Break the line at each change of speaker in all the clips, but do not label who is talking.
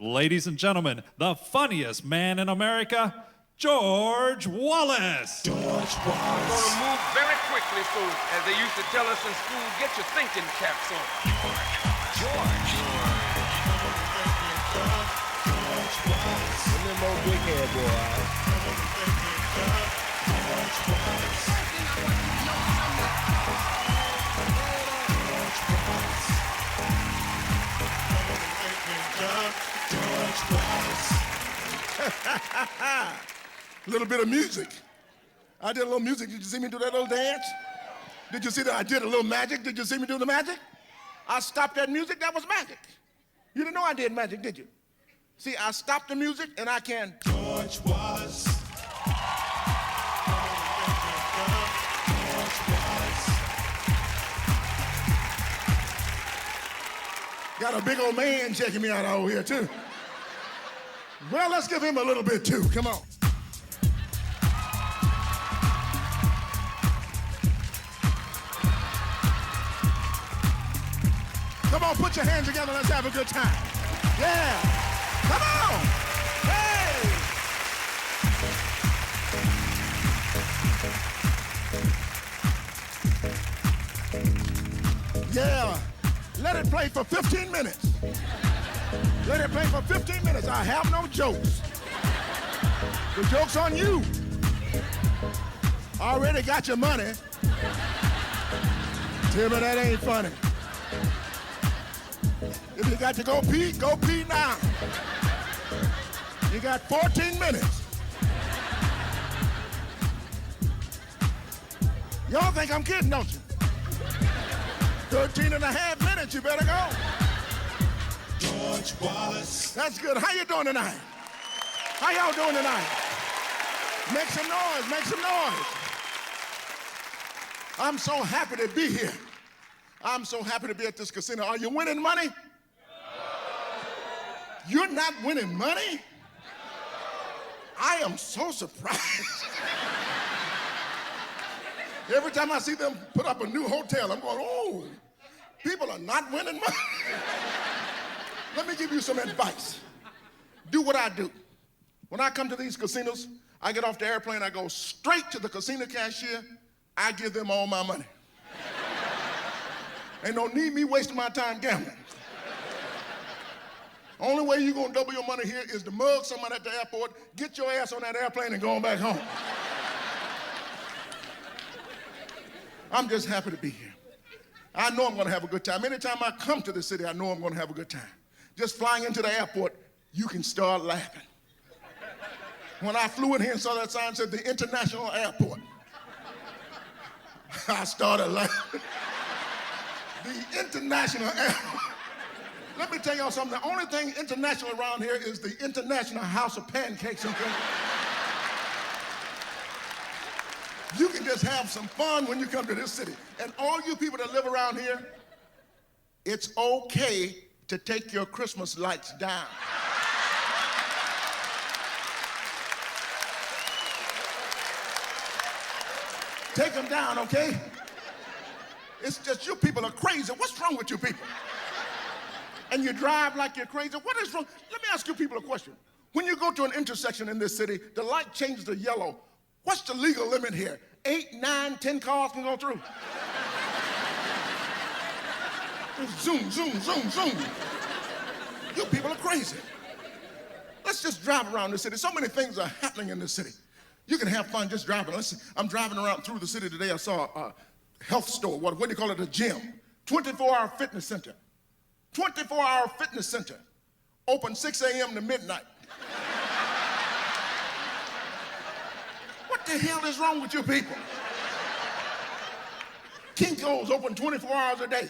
Ladies and gentlemen, the funniest man in America, George Wallace.
George Wallace.
I'm gonna move very quickly, so as they used to tell us in school, get your thinking caps on.
George Wallace. A little more big head, boy. George Wallace.
A little bit of music. I did a little music. Did you see me do that little dance? Did you see that I did a little magic? Did you see me do the magic? I stopped that music. That was magic. You didn't know I did magic, did you? See, I stopped the music and I can.
George Wallace. George Wallace.
Got a big old man checking me out over here, too. Well, let's give him a little bit, too. Come on. Come on, put your hands together. Let's have a good time. Yeah. Come on. Hey. Yeah. Let it play for 15 minutes. Let it play for 15 minutes. I have no jokes. The joke's on you. Already got your money. Tell me that ain't funny. If you got to go pee now. You got 14 minutes. Y'all think I'm kidding, don't you? 13 and a half minutes, you better go.
George Wallace.
That's good. How you doing tonight? How y'all doing tonight? Make some noise, make some noise. I'm so happy to be here. I'm so happy to be at this casino. Are you winning money? No. You're not winning money? No. I am so surprised. Every time I see them put up a new hotel, I'm going, oh, people are not winning money. Let me give you some advice. Do what I do. When I come to these casinos, I get off the airplane, I go straight to the casino cashier, I give them all my money. Ain't no need me wasting my time gambling. Only way you're gonna double your money here is to mug someone at the airport, get your ass on that airplane and go on back home. I'm just happy to be here. I know I'm gonna have a good time. Anytime I come to the city, I know I'm gonna have a good time. Just flying into the airport, you can start laughing. When I flew in here and saw that sign that said the International Airport, I started laughing. The International Airport. Let me tell y'all something. The only thing international around here is the International House of Pancakes, okay? You can just have some fun when you come to this city. And all you people that live around here, it's okay to take your Christmas lights down. Take them down, okay? It's just you people are crazy. What's wrong with you people? And you drive like you're crazy. What is wrong? Let me ask you people a question. When you go to an intersection in this city, the light changes to yellow. What's the legal limit here? 8, 9, 10 cars can go through. Zoom, zoom, zoom, zoom. You people are crazy. Let's just drive around the city. So many things are happening in this city. You can have fun just driving. I'm driving around through the city today. I saw a health store. What do you call it? A gym. 24-hour fitness center. 24-hour fitness center. Open 6 a.m. to midnight. What the hell is wrong with you people? Kinko's open 24 hours a day.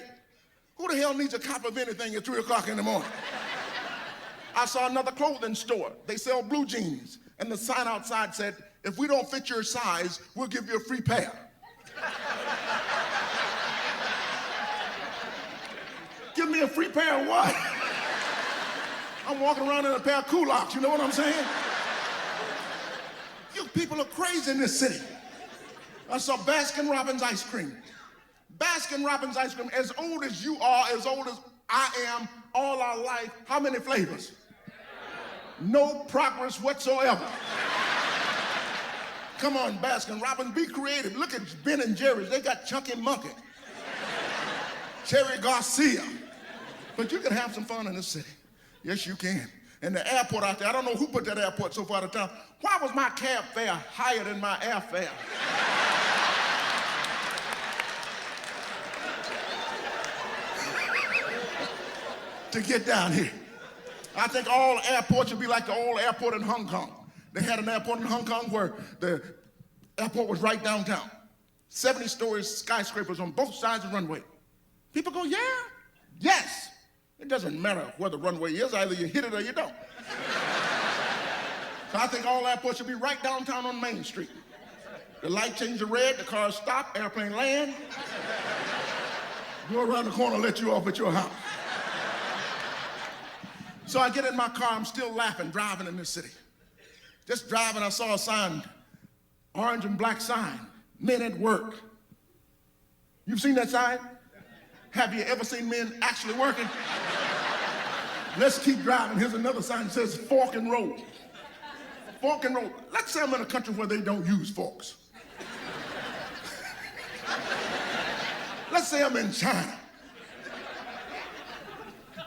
Who the hell needs a cop of anything at 3 o'clock in the morning? I saw another clothing store. They sell blue jeans. And the sign outside said, if we don't fit your size, we'll give you a free pair. Give me a free pair of what? I'm walking around in a pair of culottes, you know what I'm saying? You people are crazy in this city. I saw Baskin-Robbins ice cream. Baskin-Robbins ice cream, as old as you are, as old as I am, all our life, how many flavors? No progress whatsoever. Come on, Baskin Robbins, be creative. Look at Ben and Jerry's. They got Chunky Monkey, Cherry Garcia. But you can have some fun in this city. Yes, you can. And the airport out there, I don't know who put that airport so far out of town. Why was my cab fare higher than my airfare? To get down here. I think all airports should be like the old airport in Hong Kong. They had an airport in Hong Kong where the airport was right downtown. 70-story skyscrapers on both sides of the runway. People go, yeah, yes. It doesn't matter where the runway is, either you hit it or you don't. So I think all airports should be right downtown on Main Street. The light changes to red, the cars stop, airplane land. Go around the corner, let you off at your house. So I get in my car, I'm still laughing, driving in this city. Just driving, I saw a sign, orange and black sign, men at work. You've seen that sign? Have you ever seen men actually working? Let's keep driving. Here's another sign that says fork and roll. Fork and roll. Let's say I'm in a country where they don't use forks. Let's say I'm in China.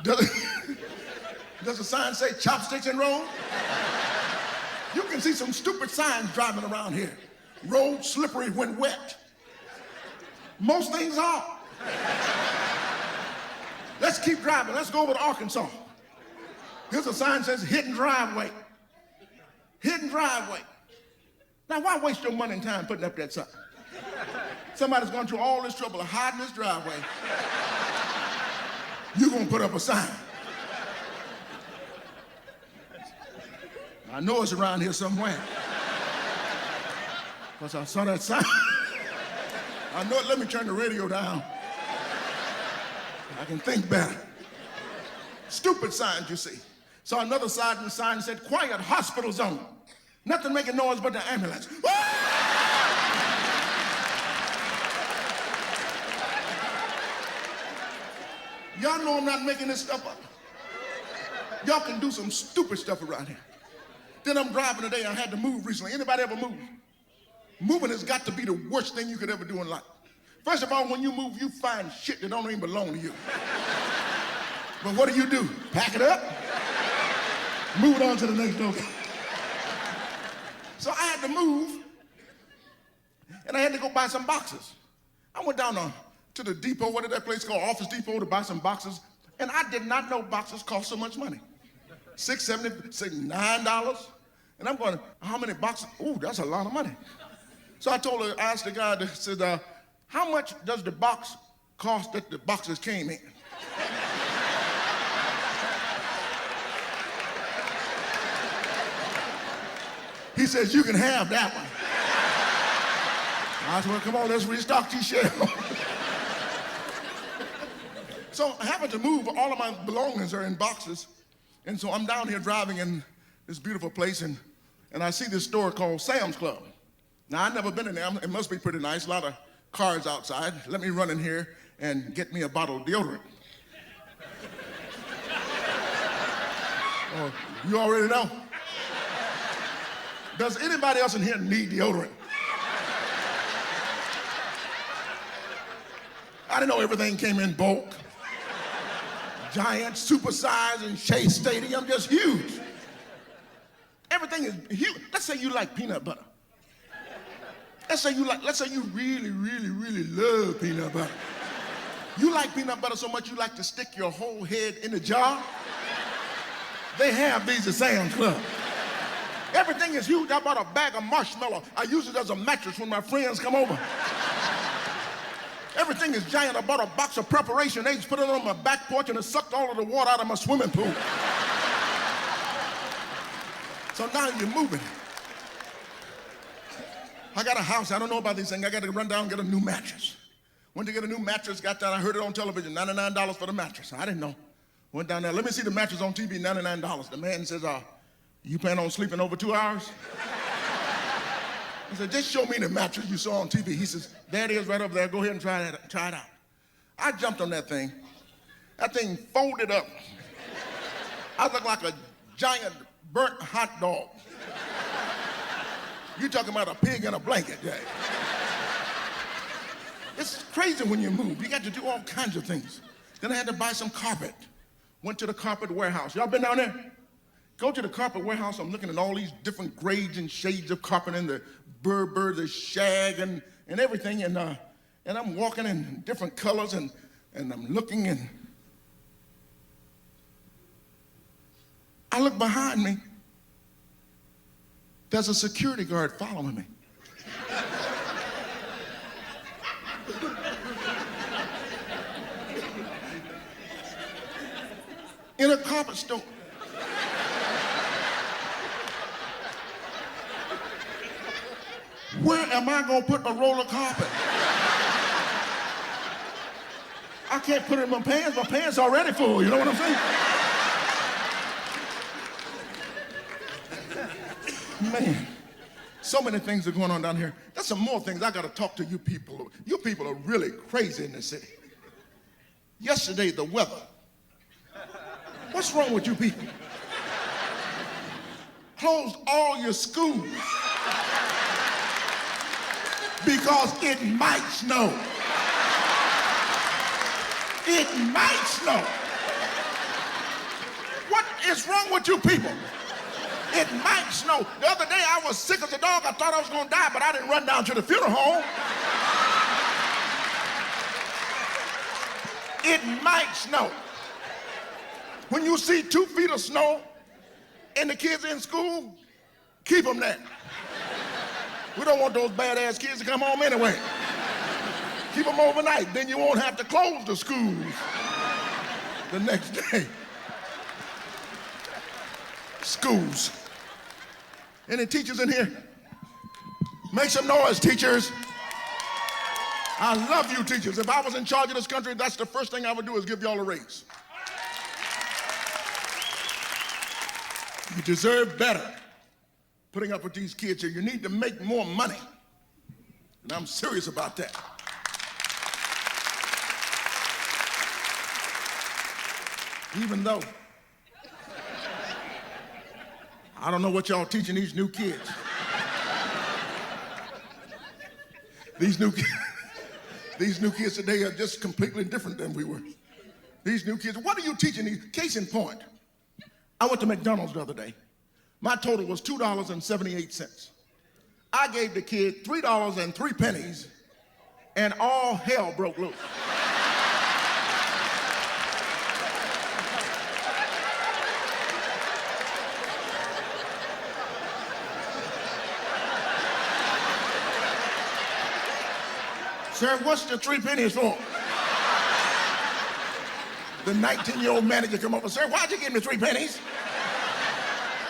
Does the sign say chopsticks and roll? You can see some stupid signs driving around here. Road slippery when wet. Most things are. Let's keep driving. Let's go over to Arkansas. Here's a sign that says hidden driveway. Hidden driveway. Now, why waste your money and time putting up that sign? Somebody's going through all this trouble of hiding this driveway. You're going to put up a sign. I know it's around here somewhere. Because I saw that sign. I know it. Let me turn the radio down. I can think better. Stupid signs, you see. Saw another sign, and the sign said, quiet hospital zone. Nothing making noise but the ambulance. Y'all know I'm not making this stuff up. Y'all can do some stupid stuff around here. Then I'm driving today, I had to move recently. Anybody ever move? Moving has got to be the worst thing you could ever do in life. First of all, when you move, you find shit that don't even belong to you. But what do? Pack it up, move it on to the next door. So I had to move, and I had to go buy some boxes. I went down to the depot, what is that place called? Office Depot, to buy some boxes, and I did not know boxes cost so much money. $6.70, $9. And I'm going, how many boxes? Ooh, that's a lot of money. So I asked the guy that said, how much does the box cost that the boxes came in? He says, you can have that one. I said, well, come on, let's restock these shelves. So I happened to move, all of my belongings are in boxes. And so I'm down here driving in this beautiful place, and I see this store called Sam's Club. Now, I've never been in there. It must be pretty nice. A lot of cars outside. Let me run in here and get me a bottle of deodorant. Oh, you already know? Does anybody else in here need deodorant? I didn't know everything came in bulk. Giant, supersized, and Shea Stadium, just huge. Everything is huge. Let's say you like peanut butter. Let's say you really, really, really love peanut butter. You like peanut butter so much you like to stick your whole head in a jar. They have these at Sam's Club. Everything is huge. I bought a bag of marshmallow. I use it as a mattress when my friends come over. Everything is giant. I bought a box of preparation eggs, put it on my back porch, and it sucked all of the water out of my swimming pool. So now you're moving. I got a house. I don't know about these things. I got to run down and get a new mattress. Went to get a new mattress, got that. I heard it on television, $99 for the mattress. I didn't know. Went down there. Let me see the mattress on TV, $99. The man says, you plan on sleeping over 2 hours? I said, just show me the mattress you saw on TV. He says, there it is right over there. Go ahead and try it out. I jumped on that thing. That thing folded up. I looked like a giant burnt hot dog. You talking about a pig in a blanket, Jay. It's crazy when you move. You got to do all kinds of things. Then I had to buy some carpet. Went to the carpet warehouse. Y'all been down there? Go to the carpet warehouse. I'm looking at all these different grades and shades of carpet and the Berber, the shag, and everything. And I'm walking in different colors and I'm looking and I look behind me. There's a security guard following me. In a carpet store. Where am I gonna put my roll of carpet? I can't put it in my pants. My pants are already full, you know what I'm saying? Man, so many things are going on down here. There's some more things I gotta talk to you people. You people are really crazy in this city. Yesterday, the weather. What's wrong with you people? Closed all your schools because it might snow. It might snow. What is wrong with you people? It might snow. The other day I was sick as a dog. I thought I was gonna die, but I didn't run down to the funeral home. It might snow. When you see 2 feet of snow and the kids in school, keep them there. We don't want those badass kids to come home anyway. Keep them overnight, then you won't have to close the schools the next day. Schools. Any teachers in here? Make some noise, teachers. I love you, teachers. If I was in charge of this country, that's the first thing I would do is give y'all a raise. You deserve better putting up with these kids here. You need to make more money. And I'm serious about that. Even though I don't know what y'all teaching these new kids. These new kids today are just completely different than we were. These new kids, what are you teaching these? Case in point, I went to McDonald's the other day. My total was $2.78. I gave the kid $3.03 and all hell broke loose. Sir, what's the 3 pennies for? The 19-year-old manager come over, sir, why'd you give me 3 pennies?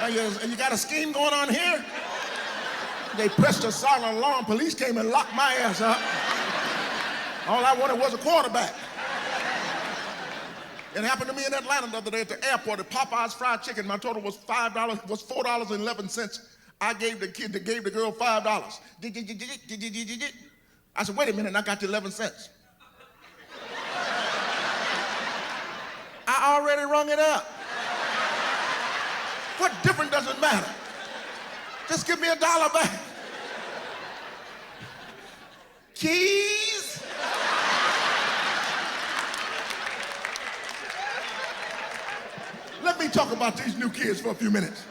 You got a scheme going on here? They pressed a silent alarm. Police came and locked my ass up. All I wanted was a quarterback. It happened to me in Atlanta the other day at the airport at Popeye's Fried Chicken. My total was $4.11. I gave the girl $5. I said, wait a minute, and I got the 11 cents. I already rung it up. What difference does it matter? Just give me $1 back. Keys? Let me talk about these new kids for a few minutes.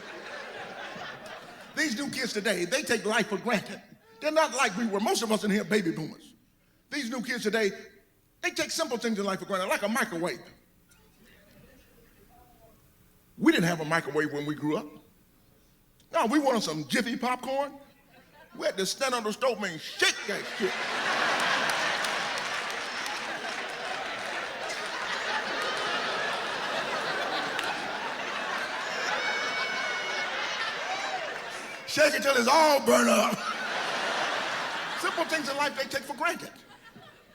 These new kids today, they take life for granted. They're not like we were. Most of us in here are baby boomers. These new kids today, they take simple things in life for granted, like a microwave. We didn't have a microwave when we grew up. No, we wanted some Jiffy popcorn. We had to stand on the stove and shake that shit. Shake it till it's all burned up. Simple things in life they take for granted.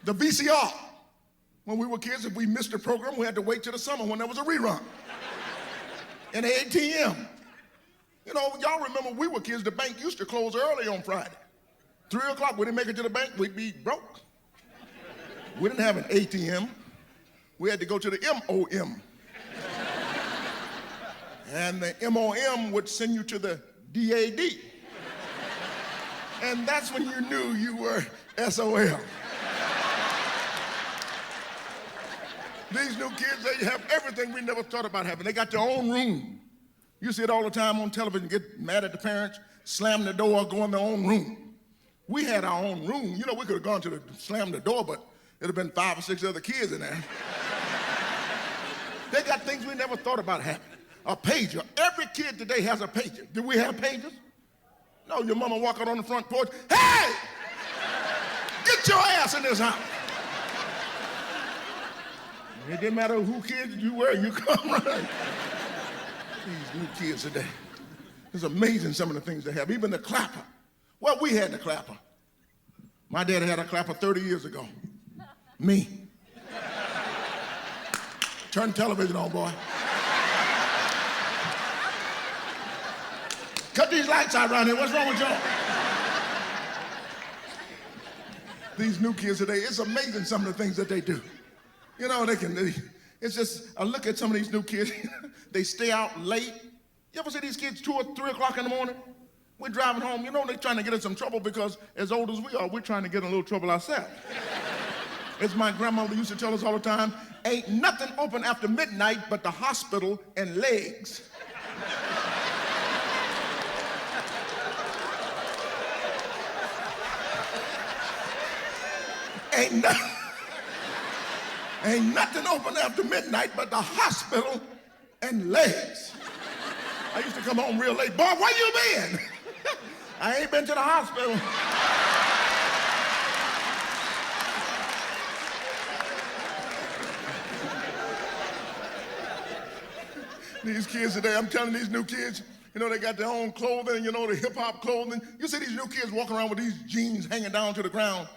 The VCR. When we were kids, if we missed a program, we had to wait till the summer when there was a rerun. And the ATM. You know, y'all remember we were kids, the bank used to close early on Friday. 3 o'clock, we didn't make it to the bank, we'd be broke. We didn't have an ATM. We had to go to the MOM. And the MOM would send you to the DAD. And that's when you knew you were SOL. These new kids, they have everything we never thought about having. They got their own room. You see it all the time on television, get mad at the parents, slam the door, go in their own room. We had our own room. You know, we could have gone to slam the door, but it'd have been 5 or 6 other kids in there. They got things we never thought about having. A pager. Every kid today has a pager. Do we have pagers? No, your mama walk out on the front porch, hey! Get your ass in this house. It didn't matter who kids you were, you come right. These new kids today. It's amazing some of the things they have. Even the clapper. Well, we had the clapper. My dad had a clapper 30 years ago. Me. Turn the television on, boy. Cut these lights out around here. What's wrong with y'all? These new kids today, it's amazing some of the things that they do. You know, it's just, I look at some of these new kids, they stay out late. You ever see these kids 2 or 3 o'clock in the morning? We're driving home, you know, they're trying to get in some trouble because as old as we are, we're trying to get in a little trouble ourselves. As my grandmother used to tell us all the time, ain't nothing open after midnight but the hospital and legs. Ain't nothing open after midnight but the hospital and legs. I used to come home real late. Boy, where you been? I ain't been to the hospital. These kids today, I'm telling these new kids, you know, they got their own clothing, you know, the hip-hop clothing. You see these new kids walking around with these jeans hanging down to the ground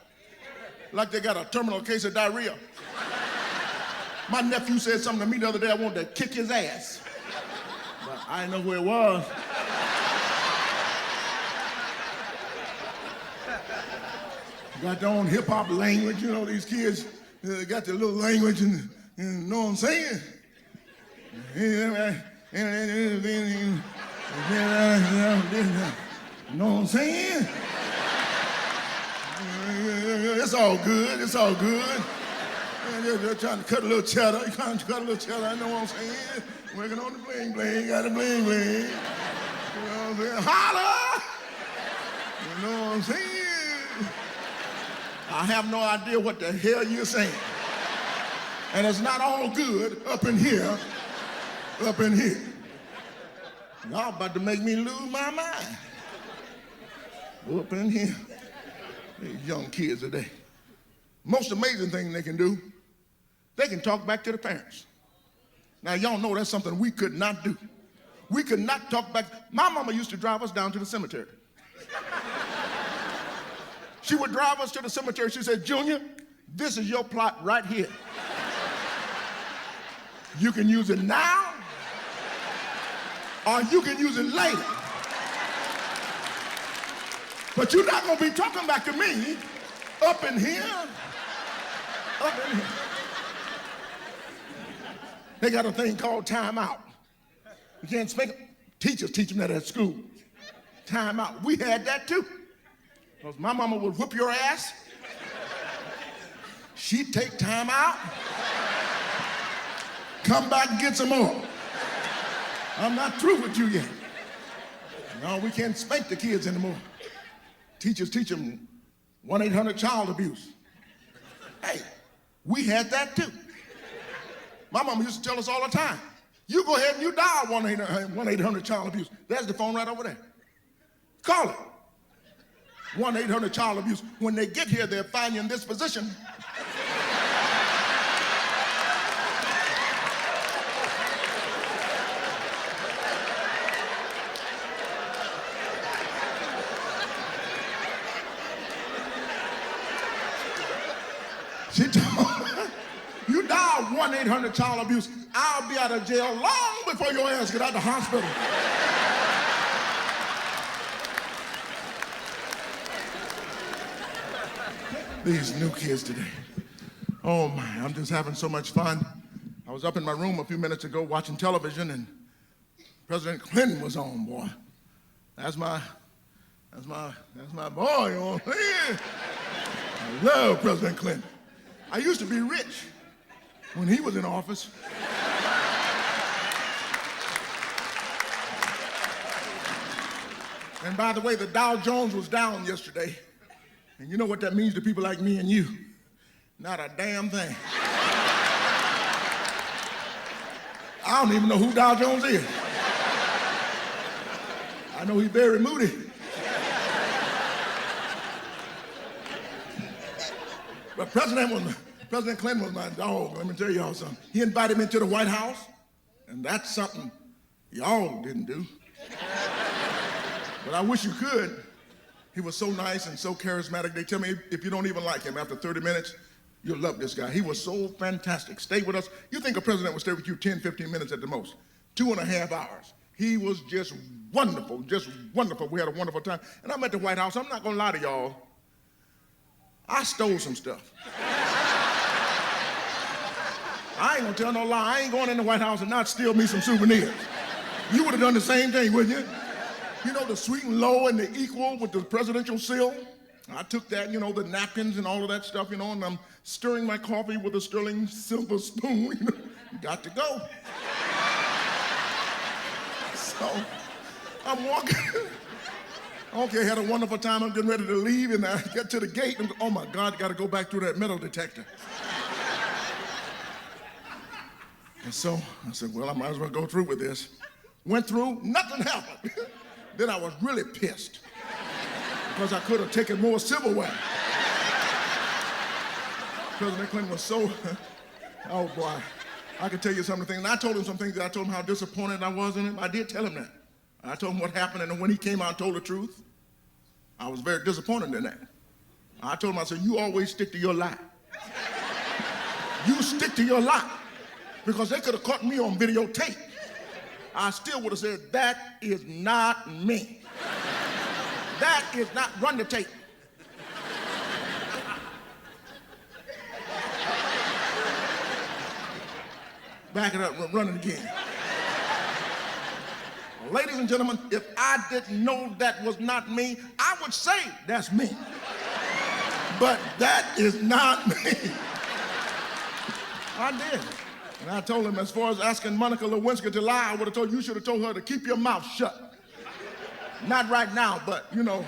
like they got a terminal case of diarrhea. My nephew said something to me the other day, I wanted to kick his ass. But I didn't know who it was. Got their own hip-hop language, you know, these kids got their little language, and you know what I'm saying? You know what I'm saying? It's all good, it's all good. They're trying to cut a little cheddar, you trying to cut a little cheddar, I know what I'm saying? Working on the bling bling, got the bling bling. You know what I'm saying? Holla! You know what I'm saying? I have no idea what the hell you're saying. And it's not all good up in here, up in here. Y'all about to make me lose my mind. Up in here. These young kids today. Most amazing thing they can do, they can talk back to the parents. Now, y'all know that's something we could not do. We could not talk back. My mama used to drive us down to the cemetery. She would drive us to the cemetery. She said, Junior, this is your plot right here. You can use it now, or you can use it later. But you're not going to be talking back to me up in here. Up in here. They got a thing called time out. You can't speak. Teachers teach them that at school. Time out. We had that too. Because my mama would whoop your ass. She'd take time out. Come back and get some more. I'm not through with you yet. No, we can't spank the kids anymore. Teachers teach them 1-800-child abuse. Hey, we had that too. My mama used to tell us all the time, you go ahead and you dial 1-800-child abuse. There's the phone right over there. Call it. 1-800-child abuse. When they get here, they'll find you in this position. She told you dial 1-800-child abuse. I'll be out of jail long before your ass get out of the hospital. These new kids today. Oh my, I'm just having so much fun. I was up in my room a few minutes ago watching television, and President Clinton was on, boy. That's my boy, you know what I'm saying? I love President Clinton. I used to be rich when he was in office. And by the way, the Dow Jones was down yesterday. And you know what that means to people like me and you? Not a damn thing. I don't even know who Dow Jones is. I know he's very moody. But President Clinton was my dog. Let me tell y'all something. He invited me to the White House, and that's something y'all didn't do. But I wish you could. He was so nice and so charismatic. They tell me if you don't even like him after 30 minutes, you'll love this guy. He was so fantastic. Stayed with us. You think a president would stay with you 10, 15 minutes at the most. 2.5 hours. He was just wonderful, just wonderful. We had a wonderful time. And I'm at the White House. I'm not going to lie to y'all. I stole some stuff. I ain't going to tell no lie. I ain't going in the White House and not steal me some souvenirs. You would have done the same thing, wouldn't you? You know, the sweet and low and the equal with the presidential seal? I took that, you know, the napkins and all of that stuff, you know, and I'm stirring my coffee with a sterling silver spoon. Got to go. So I'm walking. Okay, had a wonderful time. I'm getting ready to leave, and I get to the gate, and oh my God, got to go back through that metal detector. And so I said, well, I might as well go through with this. Went through, nothing happened. Then I was really pissed because I could have taken more silverware. President Clinton was so, oh boy, I could tell you some of the things. And I told him some things. I told him how disappointed I was in him. I did tell him that. I told him what happened, and when he came out and told the truth, I was very disappointed in that. I told him, I said, you always stick to your lie. You stick to your lie, because they could have caught me on videotape. I still would have said, that is not me. That is not, run the tape. Back it up, run it again. Ladies and gentlemen, if I didn't know that was not me, I would say that's me. But that is not me. I did. And I told him, as far as asking Monica Lewinsky to lie, I would have told you should have told her to keep your mouth shut. Not right now, but, you know.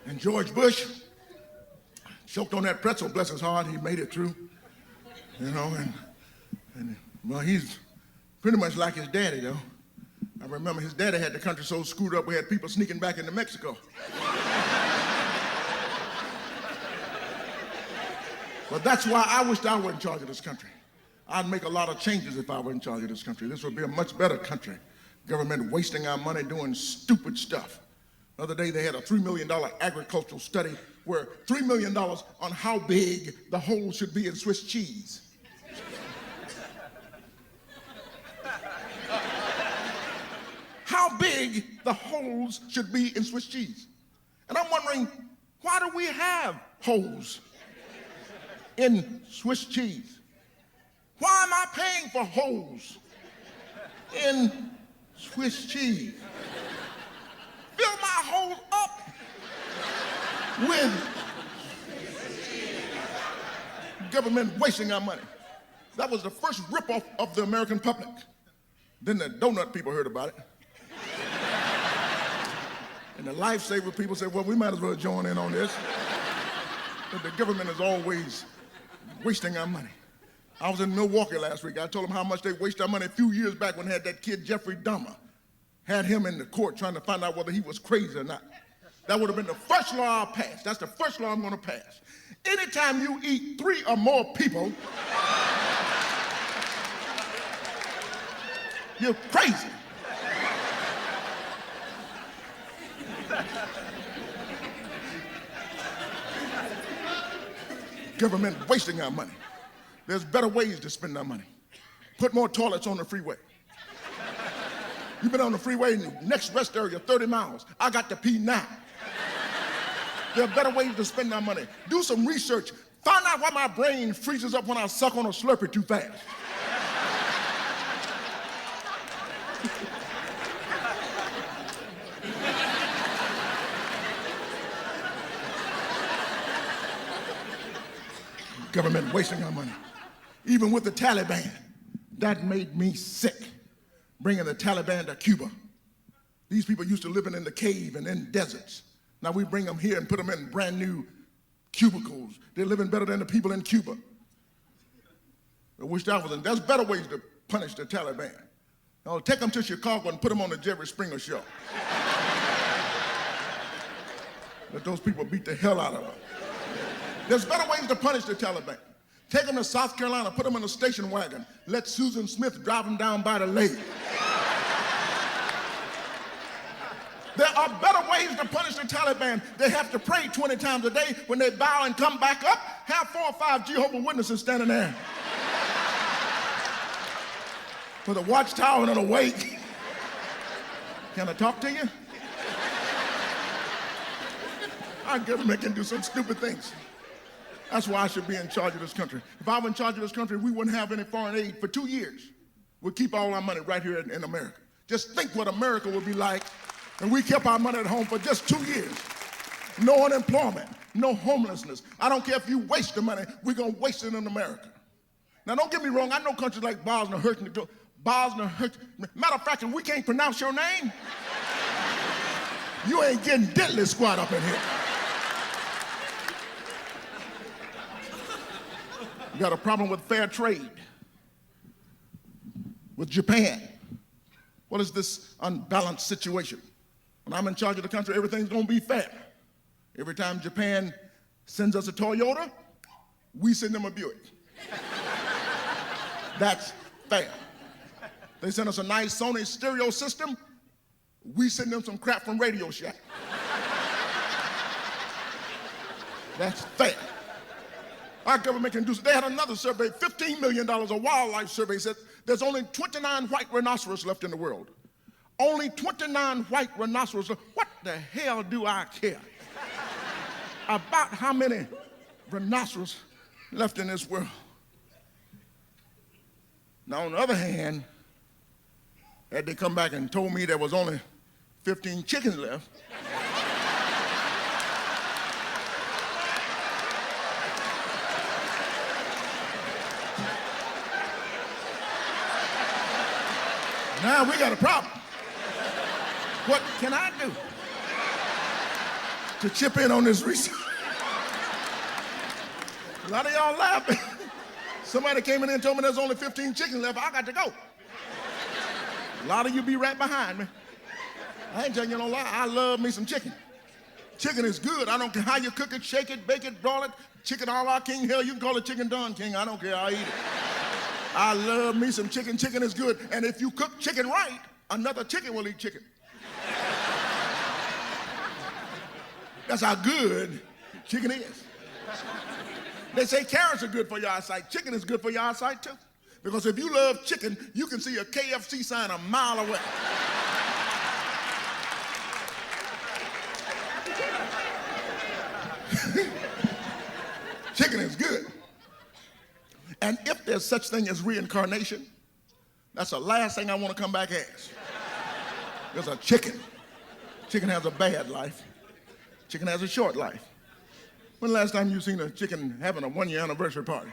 And George Bush choked on that pretzel, bless his heart. He made it through, you know, and well, he's pretty much like his daddy, though. I remember his daddy had the country so screwed up, we had people sneaking back into Mexico. But that's why I wished I were in charge of this country. I'd make a lot of changes if I were in charge of this country. This would be a much better country. Government wasting our money doing stupid stuff. The other day they had a $3 million agricultural study where $3 million on how big the hole should be in Swiss cheese. How big the holes should be in Swiss cheese. And I'm wondering, why do we have holes in Swiss cheese? Why am I paying for holes in Swiss cheese? Fill my hole up with government wasting our money. That was the first ripoff of the American public. Then the donut people heard about it. And the lifesaver people said, well, we might as well join in on this. But the government is always wasting our money. I was in Milwaukee last week. I told them how much they waste our money a few years back when they had that kid, Jeffrey Dahmer. Had him in the court trying to find out whether he was crazy or not. That would have been the first law I'll pass. That's the first law I'm going to pass. Anytime you eat 3 or more people, you're crazy. Government wasting our money. There's better ways to spend our money. Put more toilets on the freeway. You've been on the freeway and the next rest area 30 miles. I got to pee now. There are better ways to spend our money. Do some research. Find out why my brain freezes up when I suck on a Slurpee too fast. Government wasting our money. Even with the Taliban, that made me sick, bringing the Taliban to Cuba. These people used to living in the cave and in deserts. Now we bring them here and put them in brand new cubicles. They're living better than the people in Cuba. I wish that was in. There's better ways to punish the Taliban. Now take them to Chicago and put them on the Jerry Springer show. Let those people beat the hell out of them. There's better ways to punish the Taliban. Take them to South Carolina, put them in a station wagon. Let Susan Smith drive them down by the lake. There are better ways to punish the Taliban. They have to pray 20 times a day. When they bow and come back up, have 4 or 5 Jehovah's Witnesses standing there with a watchtower and a wake. Can I talk to you? Our government can do some stupid things. That's why I should be in charge of this country. If I were in charge of this country, we wouldn't have any foreign aid for 2 years. We'd keep all our money right here in America. Just think what America would be like, and we kept our money at home for just 2 years. No unemployment, no homelessness. I don't care if you waste the money, we're gonna waste it in America. Now don't get me wrong, I know countries like Bosnia-Herzegovina. Matter of fact, if we can't pronounce your name, you ain't getting diddly squat up in here. You got a problem with fair trade with Japan. What is this unbalanced situation? When I'm in charge of the country, everything's gonna be fair. Every time Japan sends us a Toyota, we send them a Buick. That's fair. They send us a nice Sony stereo system, we send them some crap from Radio Shack. That's fair. Our government can do so. They had another survey, $15 million, a wildlife survey, said there's only 29 white rhinoceros left in the world. Only 29 white rhinoceros. What the hell do I care about how many rhinoceros left in this world? Now, on the other hand, had they come back and told me there was only 15 chickens left, now we got a problem. What can I do to chip in on this research? A lot of y'all laughing. Somebody came in and told me there's only 15 chickens left. I got to go. A lot of you be right behind me. I ain't telling you no lie. I love me some chicken. Chicken is good. I don't care how you cook it, shake it, bake it, broil it. Chicken a la King. Hell, you can call it chicken Don King. I don't care. I'll eat it. I love me some chicken. Chicken is good. And if you cook chicken right, another chicken will eat chicken. That's how good chicken is. They say carrots are good for your eyesight. Chicken is good for your eyesight too. Because if you love chicken, you can see a KFC sign a mile away. Chicken is good. And if there's such thing as reincarnation, that's the last thing I want to come back as. There's a chicken. Chicken has a bad life. Chicken has a short life. When the last time you seen a chicken having a 1-year anniversary party?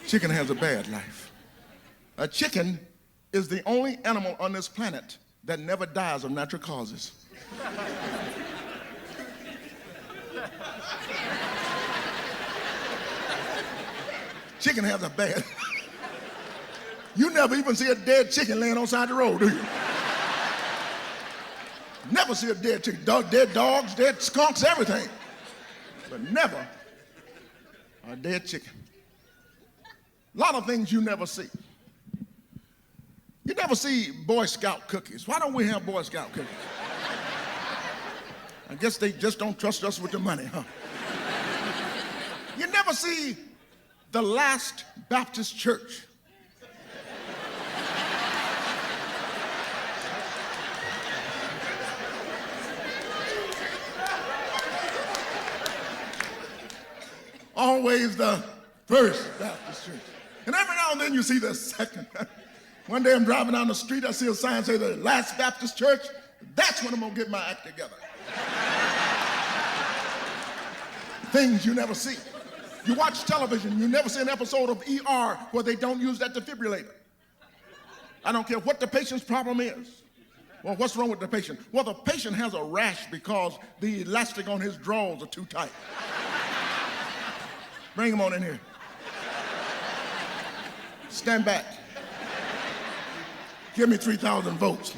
Chicken has a bad life. A chicken is the only animal on this planet that never dies of natural causes. Chicken has a bad. You never even see a dead chicken laying on the side of the road, do you? Never see a dead chicken. Dead dogs, dead skunks, everything. But never a dead chicken. A lot of things you never see. You never see Boy Scout cookies. Why don't we have Boy Scout cookies? I guess they just don't trust us with the money, huh? You never see the Last Baptist Church. always the First Baptist Church. And every now and then you see the second. One day I'm driving down the street, I see a sign say the Last Baptist Church. That's when I'm gonna get my act together. Things you never see. You watch television, you never see an episode of ER where they don't use that defibrillator. I don't care what the patient's problem is. Well, what's wrong with the patient? Well, the patient has a rash because the elastic on his drawers are too tight. Bring him on in here. Stand back. Give me 3,000 votes.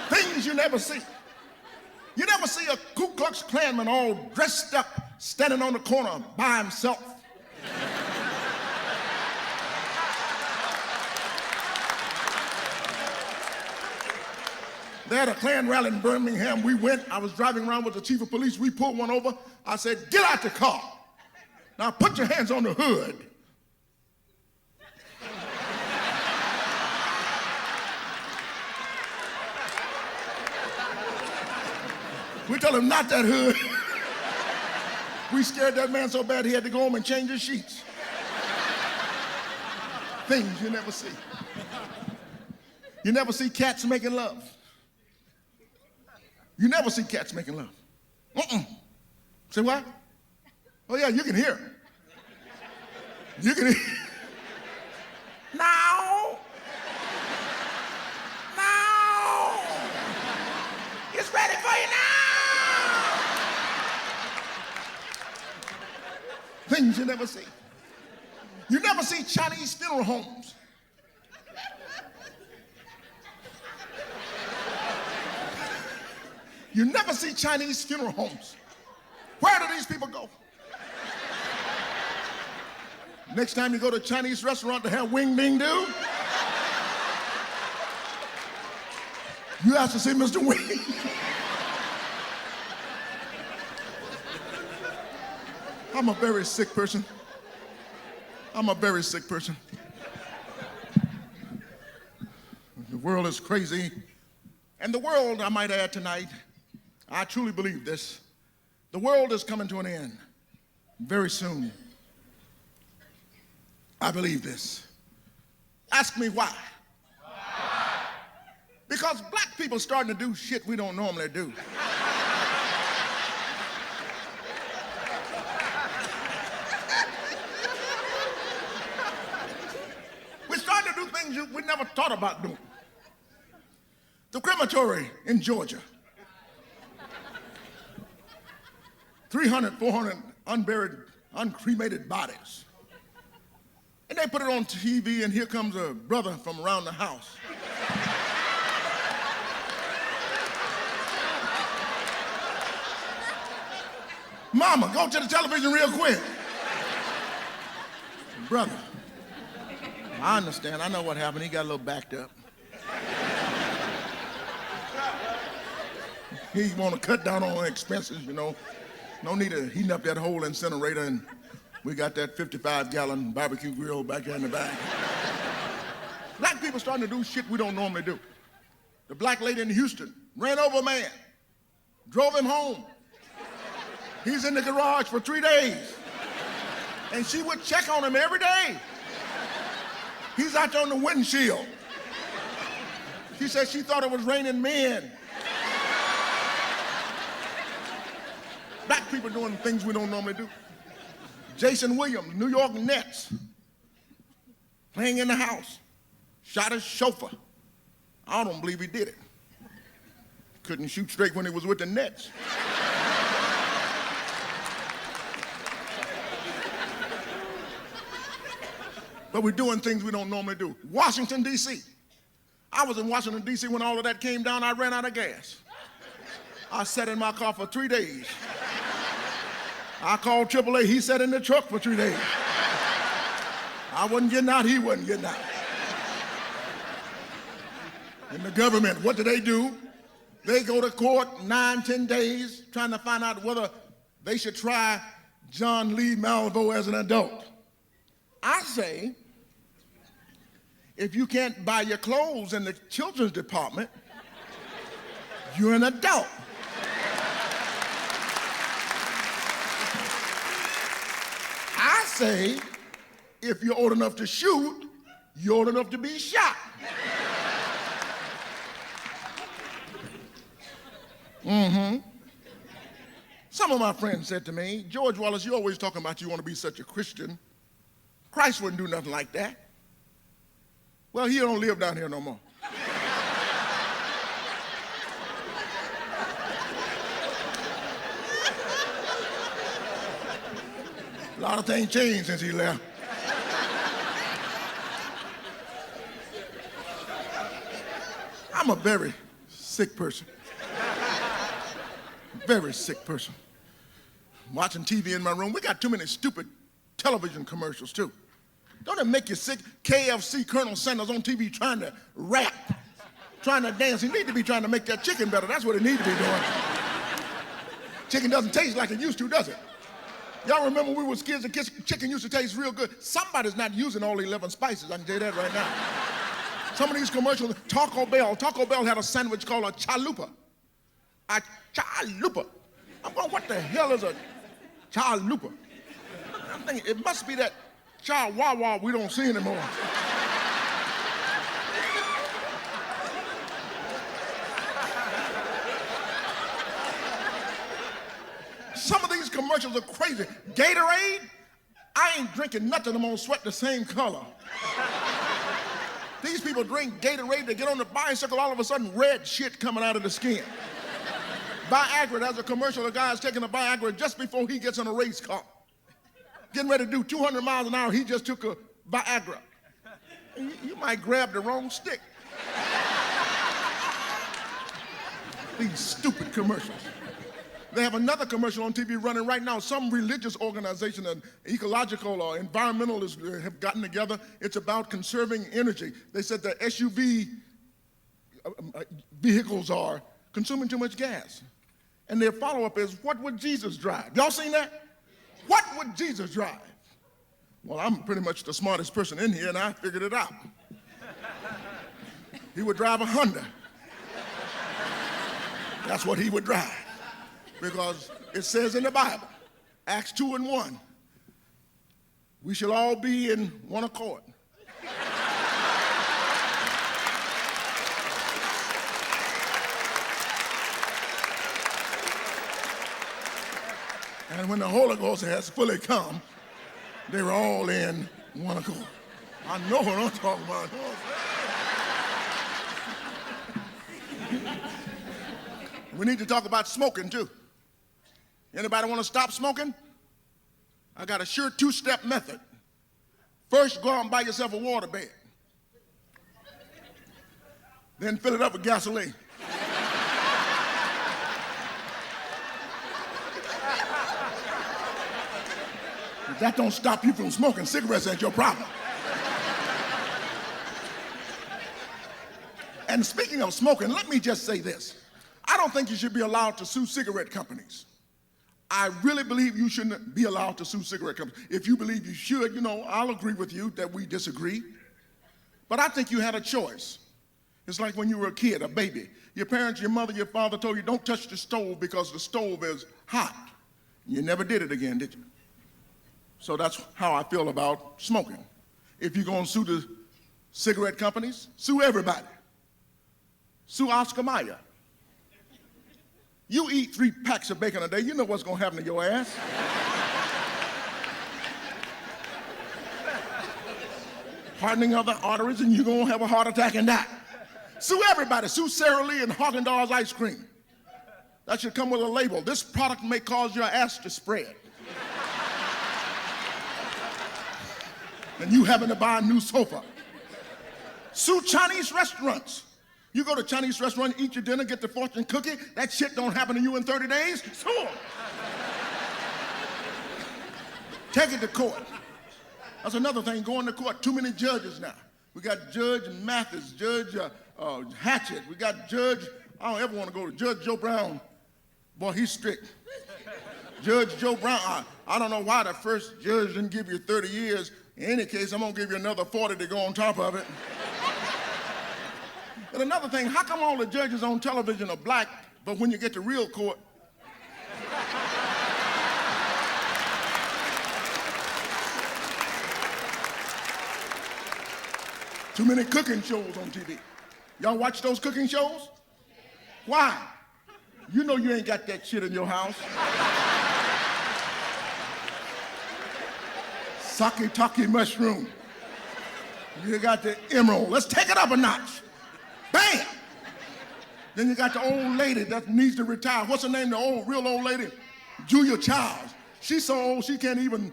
Things you never see. You never see a Ku Klux Klanman all dressed up, standing on the corner by himself. They had a Klan rally in Birmingham. We went. I was driving around with the chief of police. We pulled one over. I said, get out the car. Now put your hands on the hood. We told him not that hood. We scared that man so bad he had to go home and change his sheets. Things you never see. You never see cats making love. You never see cats making love. Say what? Oh yeah, you can hear. You can hear. Now. Now. It's ready for you now. Things you never see. You never see Chinese funeral homes. You never see Chinese funeral homes. Where do these people go? Next time you go to a Chinese restaurant to have wing ding do, you have to see Mr. Wing. I'm a very sick person. I'm a very sick person. The world is crazy. And the world, I might add tonight, I truly believe this. The world is coming to an end very soon. I believe this. Ask me why. Because black people starting to do shit we don't normally do. We're starting to do things we never thought about doing. The crematory in Georgia. 300, 400 unburied, uncremated bodies. And they put it on TV, and here comes a brother from around the house. Mama, go to the television real quick. Brother, I understand. I know what happened. He got a little backed up. He want to cut down on expenses, you know. No need to heat up that whole incinerator, and we got that 55-gallon barbecue grill back there in the back. Black people starting to do shit we don't normally do. The black lady in Houston ran over a man, drove him home. He's in the garage for 3 days. And she would check on him every day. He's out there on the windshield. She said she thought it was raining men. Black people doing things we don't normally do. Jason Williams, New York Nets, playing in the house, shot his chauffeur. I don't believe he did it. Couldn't shoot straight when he was with the Nets. But we're doing things we don't normally do. Washington, D.C. I was in Washington, D.C. when all of that came down. I ran out of gas. I sat in my car for 3 days. I called AAA. He sat in the truck for 3 days. I wasn't getting out. He wasn't getting out. And the government, what do? They go to court 9, 10 days trying to find out whether they should try John Lee Malvo as an adult. I say, if you can't buy your clothes in the children's department, you're an adult. say, if you're old enough to shoot, you're old enough to be shot. Some of my friends said to me, George Wallace, you're always talking about you want to be such a Christian. Christ wouldn't do nothing like that. Well, he don't live down here no more. A lot of things changed since he left. I'm a very sick person. Very sick person. Watching TV in my room, we got too many stupid television commercials too. Don't it make you sick? KFC, Colonel Sanders on TV trying to rap, trying to dance. He need to be trying to make that chicken better. That's what he need to be doing. Chicken doesn't taste like it used to, does it? Y'all remember when we was kids, the chicken used to taste real good. Somebody's not using all 11 spices, I can tell you that right now. Some of these commercials, Taco Bell had a sandwich called a chalupa. A chalupa. I'm going, what the hell is a chalupa? I'm thinking, it must be that chihuahua we don't see anymore. Some of these commercials are crazy. Gatorade, I ain't drinking nothing, I'm gonna sweat the same color. These people drink Gatorade, they get on the bicycle, all of a sudden red shit coming out of the skin. Viagra, there's a commercial, the guy's taking a Viagra just before he gets on a race car. Getting ready to do 200 miles an hour, he just took a Viagra. You might grab the wrong stick. These stupid commercials. They have another commercial on TV running right now. Some religious organization, an ecological or environmentalists have gotten together. It's about conserving energy. They said the SUV vehicles are consuming too much gas. And their follow-up is, what would Jesus drive? Y'all seen that? What would Jesus drive? Well, I'm pretty much the smartest person in here, and I figured it out. He would drive a Honda. That's what he would drive. Because it says in the Bible, Acts 2:1, we shall all be in one accord. And when the Holy Ghost has fully come, they were all in one accord. I know what I'm talking about. We need to talk about smoking too. Anybody want to stop smoking? I got a sure two-step method. First, go out and buy yourself a water bed. Then fill it up with gasoline. If that don't stop you from smoking cigarettes, that's your problem. And speaking of smoking, let me just say this. I don't think you should be allowed to sue cigarette companies. I really believe you shouldn't be allowed to sue cigarette companies. If you believe you should, you know, I'll agree with you that we disagree. But I think you had a choice. It's like when you were a kid, a baby. Your parents, your mother, your father told you, don't touch the stove because the stove is hot. You never did it again, did you? So that's how I feel about smoking. If you're going to sue the cigarette companies, sue everybody. Sue Oscar Mayer. You eat 3 packs of bacon a day, you know what's going to happen to your ass. Hardening of the arteries, and you're going to have a heart attack and die. Sue everybody. Sue Sara Lee and Haagen-Dazs ice cream. That should come with a label. This product may cause your ass to spread. And you having to buy a new sofa. Sue Chinese restaurants. You go to a Chinese restaurant, eat your dinner, get the fortune cookie, that shit don't happen to you in 30 days, sue them. Take it to court. That's another thing, going to court. Too many judges now. We got Judge Mathis, Judge Hatchett. We got Judge, I don't ever want to go to Judge Joe Brown. Boy, he's strict. Judge Joe Brown, I don't know why the first judge didn't give you 30 years. In any case, I'm going to give you another 40 to go on top of it. And another thing, how come all the judges on television are black, but when you get to real court, Too many cooking shows on TV. Y'all watch those cooking shows? Why? You know you ain't got that shit in your house. Sake mushroom. You got the emerald. Let's take it up a notch. Bam! Then you got the old lady that needs to retire. What's her name? The real old lady? Julia Childs. She's so old she can't even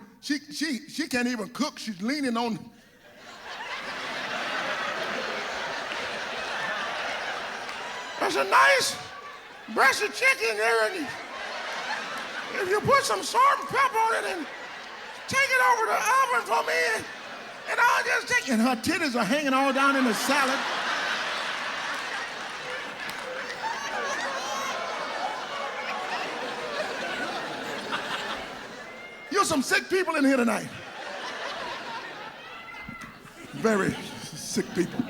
cook. She's leaning on. That's a nice breast of chicken there, and if you put some salt and pepper on it and take it over the oven for me, and I'll just take it. And her titties are hanging all down in the salad. You're some sick people in here tonight. Very sick people.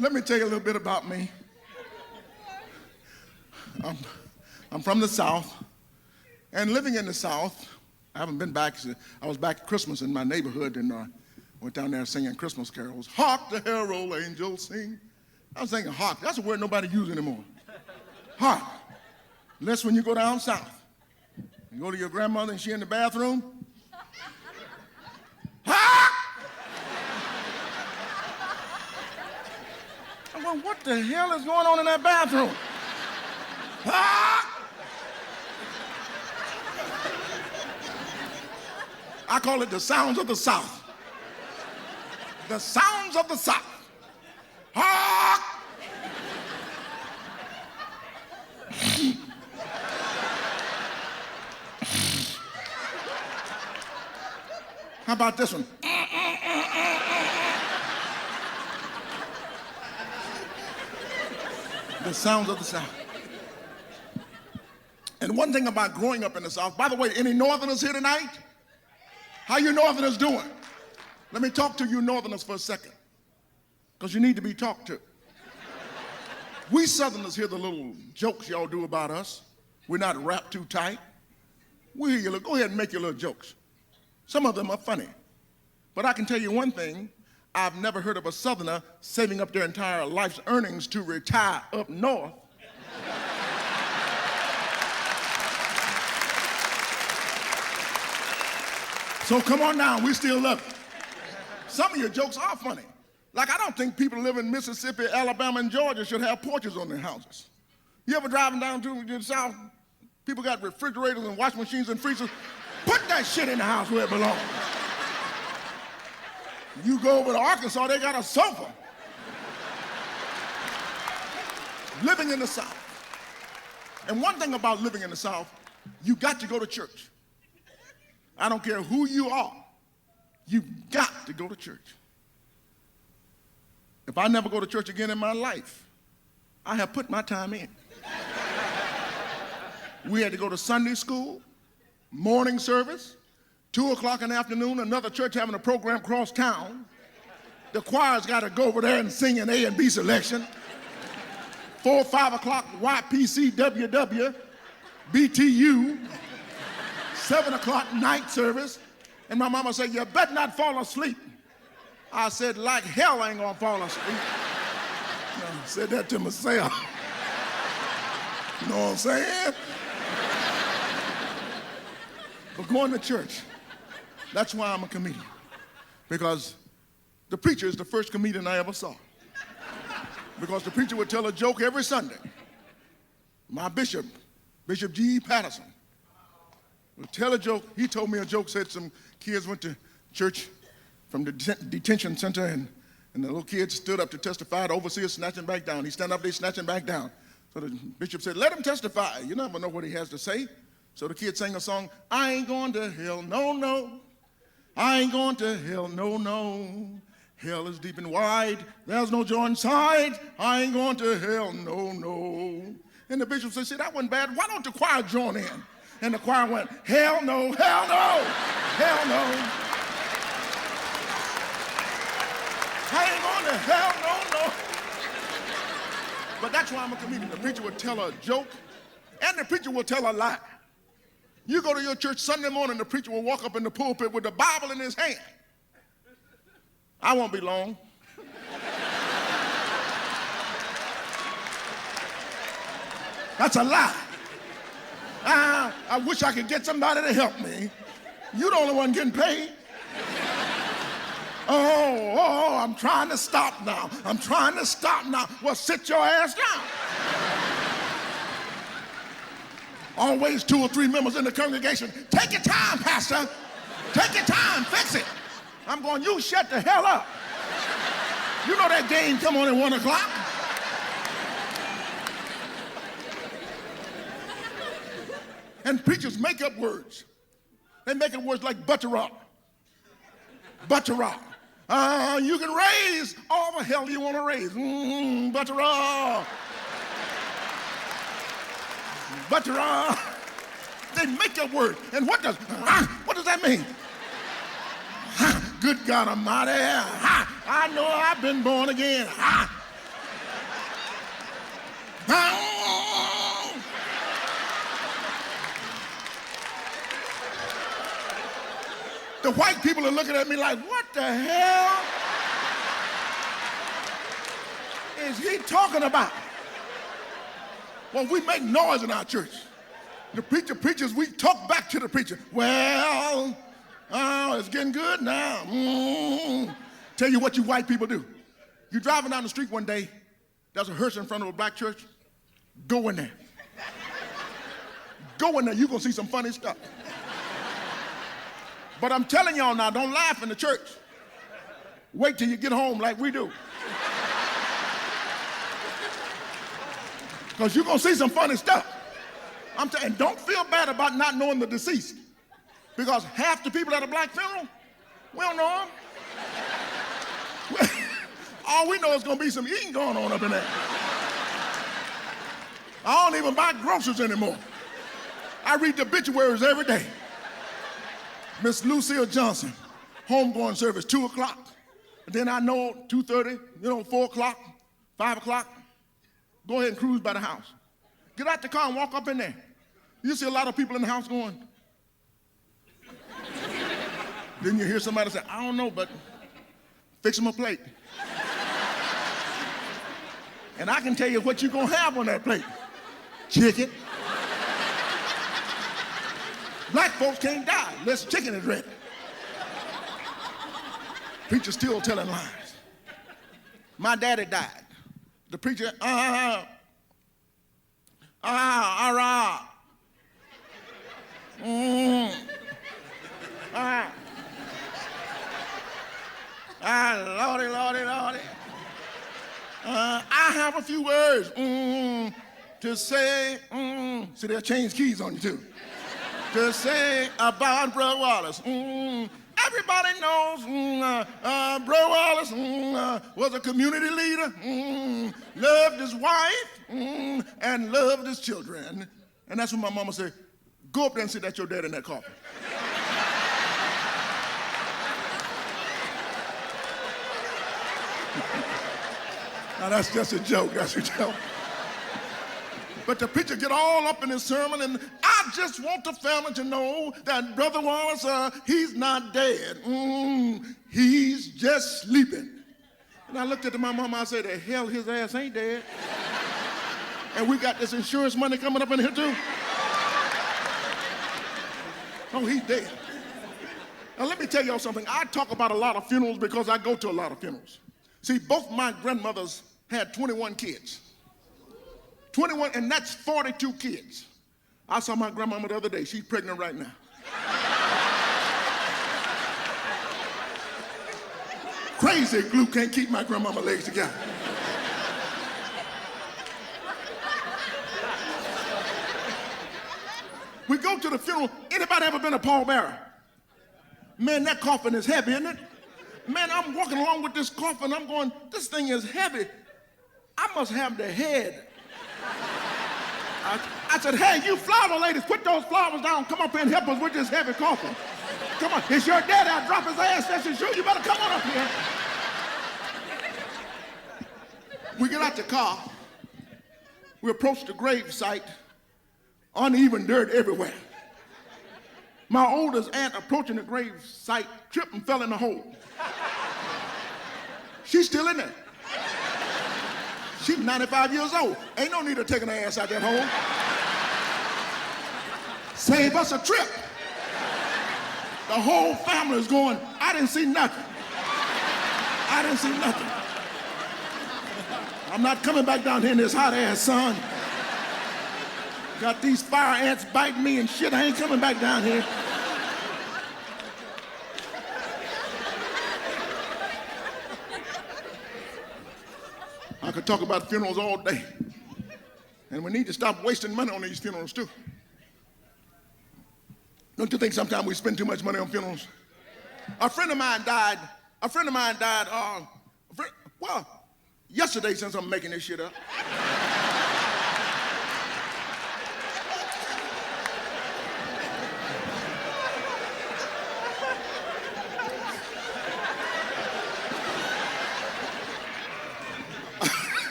Let me tell you a little bit about me. I'm from the South, and living in the South, I haven't been back. I was back at Christmas in my neighborhood, and went down there singing Christmas carols. Hark the herald angels sing. I was thinking hark. That's a word nobody uses anymore. Hark. Unless when you go down south. You go to your grandmother and she in the bathroom. Hark! I'm going, what the hell is going on in that bathroom? Hark! I call it the sounds of the South. The sounds of the South. Hark! How about this one? The sounds of the South. And one thing about growing up in the South, by the way, any Northerners here tonight? How you Northerners doing? Let me talk to you Northerners for a second, because you need to be talked to. We Southerners hear the little jokes y'all do about us. We're not wrapped too tight. We hear you. Go ahead and make your little jokes. Some of them are funny. But I can tell you one thing. I've never heard of a Southerner saving up their entire life's earnings to retire up north. So come on now, we still love it. Some of your jokes are funny. Like, I don't think people live in Mississippi, Alabama, and Georgia should have porches on their houses. You ever driving down to the South? People got refrigerators and washing machines and freezers. Put that shit in the house where it belongs. You go over to Arkansas, they got a sofa. Living in the South. And one thing about living in the South, you got to go to church. I don't care who you are, you've got to go to church. If I never go to church again in my life, I have put my time in. We had to go to Sunday school, morning service, 2 o'clock in the afternoon, another church having a program across town. The choir's got to go over there and sing an A and B selection. 4 or 5 o'clock, YPC, WW, BTU. 7 o'clock night service. And my mama said, you better not fall asleep. I said, like hell I ain't gonna fall asleep. I said that to myself. You know what I'm saying? But going to church, that's why I'm a comedian. Because the preacher is the first comedian I ever saw. Because the preacher would tell a joke every Sunday. My bishop, Bishop G. Patterson, would tell a joke. He told me a joke, said some kids went to church from the detention center, and the little kids stood up to testify. The overseer snatching back down. He stand up, they snatching back down. So the bishop said, let him testify. You never know what he has to say. So the kids sang a song, I ain't going to hell, no, no. I ain't going to hell, no, no. Hell is deep and wide. There's no joy inside. I ain't going to hell, no, no. And the bishop said, see, that wasn't bad. Why don't the choir join in? And the choir went, hell no, hell no, hell no. I ain't going to hell, no, no. But that's why I'm a comedian. The preacher will tell a joke, and the preacher will tell a lie. You go to your church Sunday morning, the preacher will walk up in the pulpit with the Bible in his hand. I won't be long. That's a lie. I wish I could get somebody to help me. You're the only one getting paid. Oh, I'm trying to stop now. I'm trying to stop now. Well, sit your ass down. Always 2 or 3 members in the congregation. Take your time, Pastor. Take your time, fix it. I'm going, you shut the hell up. You know that game come on at 1 o'clock. And preachers make up words. They make up words like butterrock. Butterrock. You can raise all the hell you want to raise. Butterrock. Butterrock. They make up words. And what does that mean? Good God Almighty. I know I've been born again. The white people are looking at me like, what the hell is he talking about? Well, we make noise in our church. The preacher preaches, we talk back to the preacher. Well, it's getting good now. Tell you what you white people do. You're driving down the street one day, there's a hearse in front of a black church. Go in there. Go in there, you're gonna see some funny stuff. But I'm telling y'all now, don't laugh in the church. Wait till you get home like we do. Because you're going to see some funny stuff. And don't feel bad about not knowing the deceased. Because half the people at a black funeral, we don't know them. All we know is going to be some eating going on up in there. I don't even buy groceries anymore. I read the obituaries every day. Miss Lucille Johnson, homegoing service, 2 o'clock. And then I know 2:30, 4 o'clock, 5 o'clock. Go ahead and cruise by the house. Get out the car and walk up in there. You see a lot of people in the house going. Then you hear somebody say, I don't know, but fix them a plate. And I can tell you what you're going to have on that plate. Chicken. Black folks can't die unless chicken is ready. Preacher still telling lies. My daddy died. The preacher, I have a few words to say. See, they'll change keys on you too. To say about Brother Wallace. Everybody knows Brother Wallace was a community leader, loved his wife, and loved his children. And that's when my mama said, go up there and sit at your dad in that coffin. Now that's just a joke, that's a joke. But the preacher get all up in his sermon, and I just want the family to know that Brother Wallace, he's not dead. He's just sleeping. And I looked at my mama, I said, the hell, his ass ain't dead. And we got this insurance money coming up in here too. Oh, he's dead. Now let me tell y'all something. I talk about a lot of funerals because I go to a lot of funerals. See, both my grandmothers had 21 kids. 21, and that's 42 kids. I saw my grandmama the other day. She's pregnant right now. Crazy glue can't keep my grandmama legs together. We go to the funeral. Anybody ever been a pallbearer? Man, that coffin is heavy, isn't it? Man, I'm walking along with this coffin. I'm going, this thing is heavy. I must have the head. I said, hey, you flower ladies, put those flowers down. Come up here and help us with this heavy coffin. Come on, it's your daddy. I'll drop his ass. That's his shoe. You better come on up here. We get out the car. We approach the grave site. Uneven dirt everywhere. My oldest aunt approaching the grave site tripped and fell in the hole. She's still in there. She's 95 years old. Ain't no need of taking her ass out that hole. Save us a trip. The whole family is going, I didn't see nothing. I didn't see nothing. I'm not coming back down here in this hot ass sun. Got these fire ants biting me and shit. I ain't coming back down here. I could talk about funerals all day. And we need to stop wasting money on these funerals too. Don't you think sometimes we spend too much money on funerals? A friend of mine died, well, yesterday, since I'm making this shit up.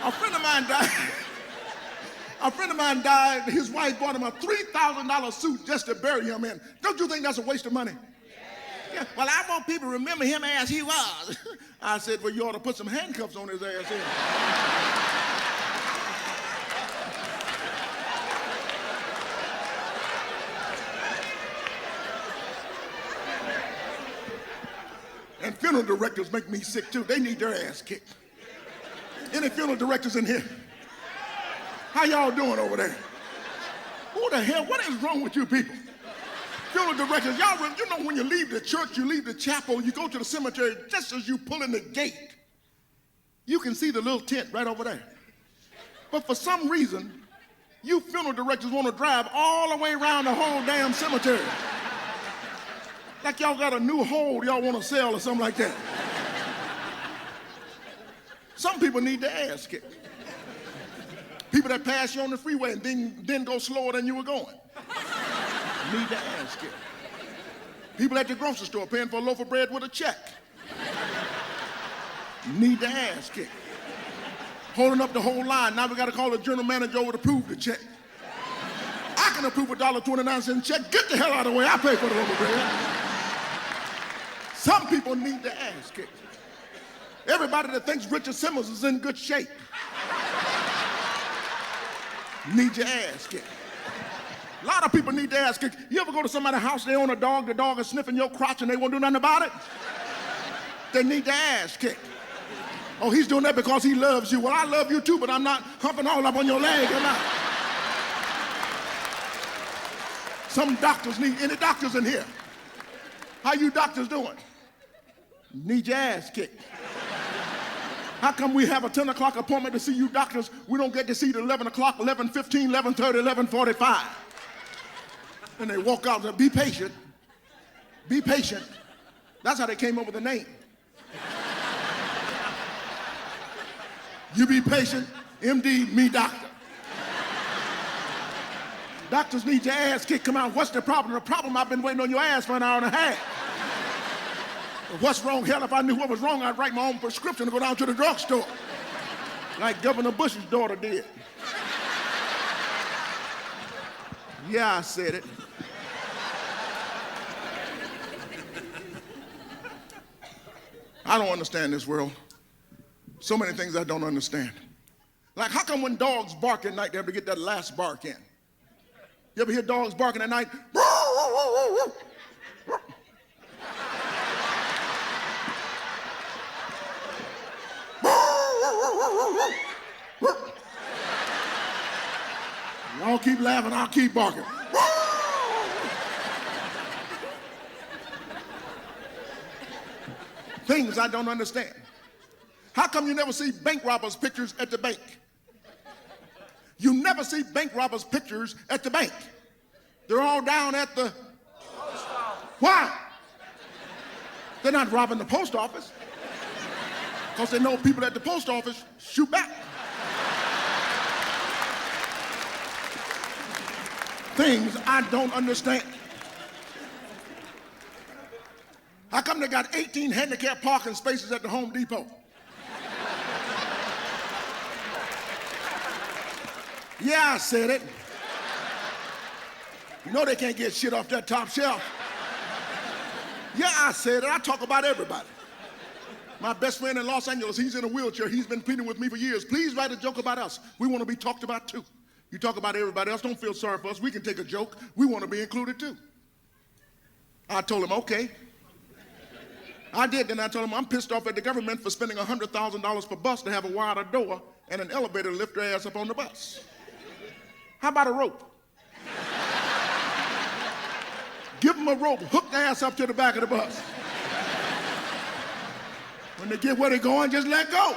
A friend of mine died. His wife bought him a $3,000 suit just to bury him in. Don't you think that's a waste of money? Yeah. Well, I want people to remember him as he was. I said, well, you ought to put some handcuffs on his ass here. And funeral directors make me sick too. They need their ass kicked. Any funeral directors in here? How y'all doing over there? Who the hell, what is wrong with you people? Funeral directors, y'all, you know when you leave the church, you leave the chapel, you go to the cemetery, just as you pull in the gate, you can see the little tent right over there. But for some reason, you funeral directors want to drive all the way around the whole damn cemetery. Like y'all got a new hole y'all want to sell or something like that. Some people need their ass kicked. People that pass you on the freeway and then go slower than you were going. Need their ass kicked. People at the grocery store paying for a loaf of bread with a check. Need their ass kicked. Holding up the whole line. Now we got to call the general manager over to prove the check. I can approve a $1.29 check. Get the hell out of the way. I pay for the loaf of bread. Some people need their ass kicked. Everybody that thinks Richard Simmons is in good shape need your ass kicked. A lot of people need their ass kicked. You ever go to somebody's house, they own a dog, the dog is sniffing your crotch and they won't do nothing about it? They need their ass kicked. Oh, he's doing that because he loves you. Well, I love you too, but I'm not humping all up on your leg, am I? Some doctors need, any doctors in here? How you doctors doing? Need your ass kicked. How come we have a 10 o'clock appointment to see you doctors, we don't get to see you at 11 o'clock, 11:15, 11:30, 11:45? And they walk out and say, be patient. Be patient. That's how they came up with the name. You be patient, MD, me doctor. Doctors need your ass kicked. Come out, what's the problem? The problem, I've been waiting on your ass for an hour and a half. What's wrong? Hell, if I knew what was wrong, I'd write my own prescription and go down to the drugstore, like Governor Bush's daughter did. Yeah, I said it. I don't understand this world. So many things I don't understand. Like, how come when dogs bark at night, they have to get that last bark in? You ever hear dogs barking at night? Y'all keep laughing, I'll keep barking. Things I don't understand. How come you never see bank robbers' pictures at the bank? You never see bank robbers' pictures at the bank. They're all down at the post office. Why? They're not robbing the post office, because they know people at the post office shoot back. Things I don't understand. How come they got 18 handicap parking spaces at the Home Depot? Yeah, I said it. You know they can't get shit off that top shelf. Yeah, I said it. I talk about everybody. My best friend in Los Angeles, he's in a wheelchair. He's been pleading with me for years. Please write a joke about us. We want to be talked about too. You talk about everybody else. Don't feel sorry for us. We can take a joke. We want to be included too. I told him, okay. I did. Then I told him I'm pissed off at the government for spending $100,000 per bus to have a wider door and an elevator to lift their ass up on the bus. How about a rope? Give them a rope, hook their ass up to the back of the bus. When they get where they're going, just let go.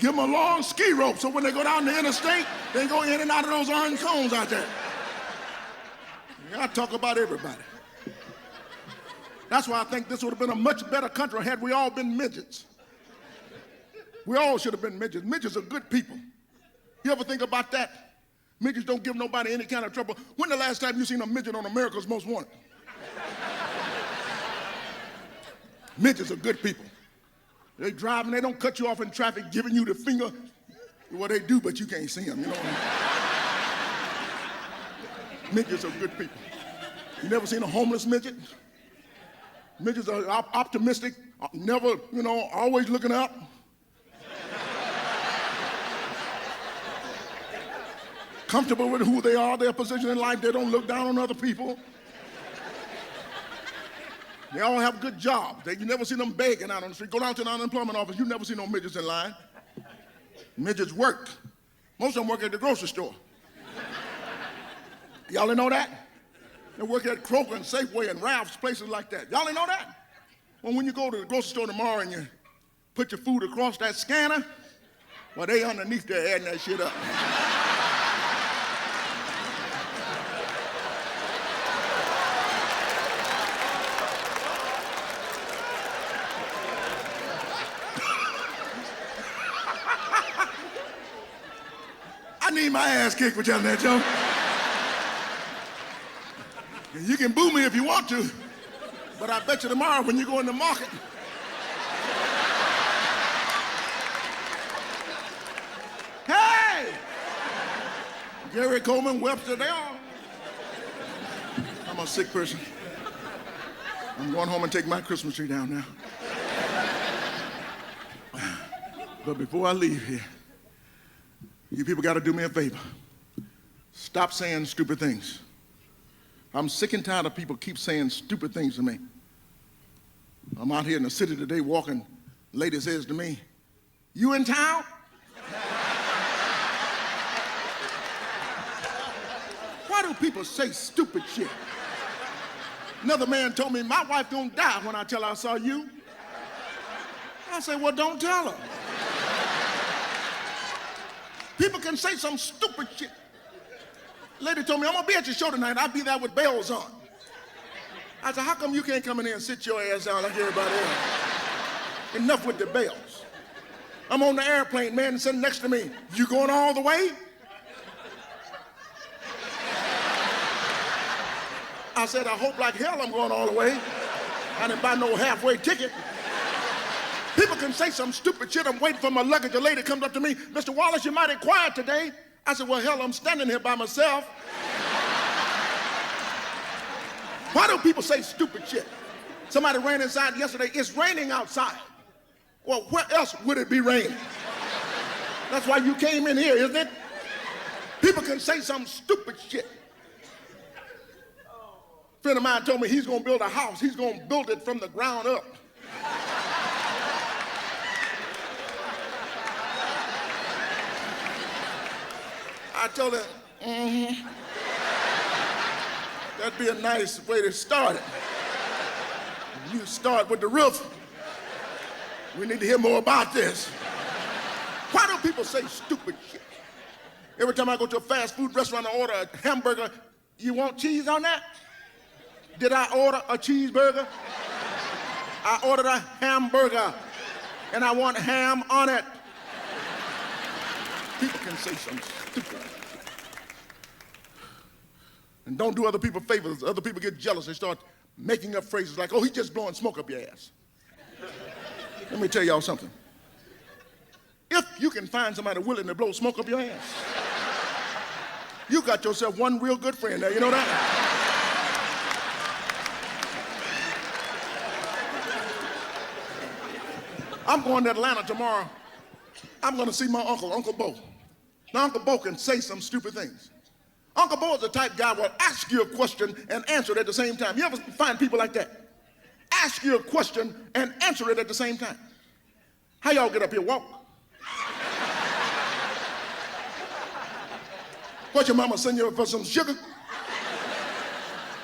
Give them a long ski rope so when they go down the interstate, they go in and out of those orange cones out there. I talk about everybody. That's why I think this would have been a much better country had we all been midgets. We all should have been midgets. Midgets are good people. You ever think about that? Midgets don't give nobody any kind of trouble. When the last time you seen a midget on America's Most Wanted? Midgets are good people. They drive and they don't cut you off in traffic giving you the finger. Well, they do, but you can't see them, you know what I mean? Midgets are good people. You never seen a homeless midget? Midgets are optimistic, never, always looking up. Comfortable with who they are, their position in life. They don't look down on other people. They all have good jobs. You never see them begging out on the street. Go down to the unemployment office, you never see no midgets in line. Midgets work. Most of them work at the grocery store. Y'all didn't know that? They work at Kroger and Safeway and Ralph's, places like that. Y'all didn't know that? Well, when you go to the grocery store tomorrow and you put your food across that scanner, well, they underneath there adding that shit up. I need my ass kicked for telling that joke. You can boo me if you want to, but I bet you tomorrow when you go in the market, hey! Gary Coleman, Webster, they all. I'm a sick person. I'm going home and take my Christmas tree down now. But before I leave here, you people got to do me a favor. Stop saying stupid things. I'm sick and tired of people keep saying stupid things to me. I'm out here in the city today walking. Lady says to me, "You in town?" Why do people say stupid shit? Another man told me, "My wife gonna die when I tell her I saw you." I said, "Well, don't tell her." People can say some stupid shit. Lady told me, "I'm gonna be at your show tonight. I'll be there with bells on." I said, "How come you can't come in here and sit your ass down like everybody else?" Enough with the bells. I'm on the airplane, man sitting next to me. "You going all the way?" I said, "I hope like hell I'm going all the way. I didn't buy no halfway ticket." People can say some stupid shit. I'm waiting for my luggage. A lady comes up to me, "Mr. Wallace, you're mighty quiet today." I said, "Well, hell, I'm standing here by myself." Why do people say stupid shit? Somebody ran inside yesterday. "It's raining outside." Well, where else would it be raining? That's why you came in here, isn't it? People can say some stupid shit. A friend of mine told me he's going to build a house. He's going to build it from the ground up. I told her, that'd be a nice way to start it. You start with the roof. We need to hear more about this. Why do people say stupid shit? Every time I go to a fast food restaurant, I order a hamburger. "You want cheese on that?" Did I order a cheeseburger? I ordered a hamburger, and I want ham on it. People can say something stupid. And don't do other people favors. Other people get jealous. They start making up phrases like, "Oh, he's just blowing smoke up your ass." Let me tell y'all something. If you can find somebody willing to blow smoke up your ass, You got yourself one real good friend there, you know that? I'm going to Atlanta tomorrow. I'm going to see my uncle, Uncle Bo. Now, Uncle Bo can say some stupid things. Uncle Bo is the type guy will ask you a question and answer it at the same time. You ever find people like that? Ask you a question and answer it at the same time. How y'all get up here? Walk. What your mama send you for some sugar?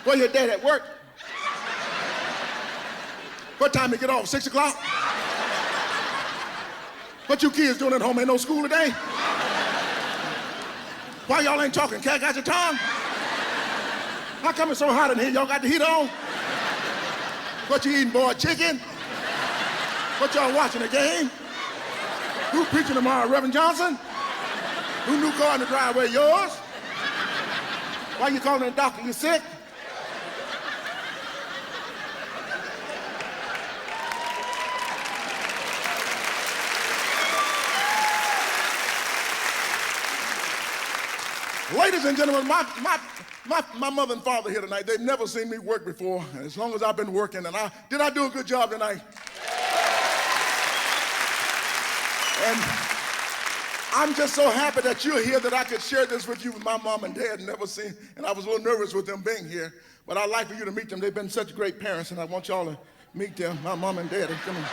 Where your dad at work? What time you get off? 6 o'clock? What you kids doing at home? Ain't no school today? Why y'all ain't talking? Cat got your tongue? How come it's so hot in here? Y'all got the heat on? What you eating, boy? Chicken? What y'all watching, a game? Who preaching tomorrow, Reverend Johnson? Who new car in the driveway, yours? Why you calling the doctor? You sick? Ladies and gentlemen, my mother and father here tonight, they've never seen me work before. And as long as I've been working, and did I do a good job tonight? And I'm just so happy that you're here that I could share this with you with my mom and dad never seen. And I was a little nervous with them being here, but I'd like for you to meet them. They've been such great parents, and I want y'all to meet them, my mom and dad. Come on.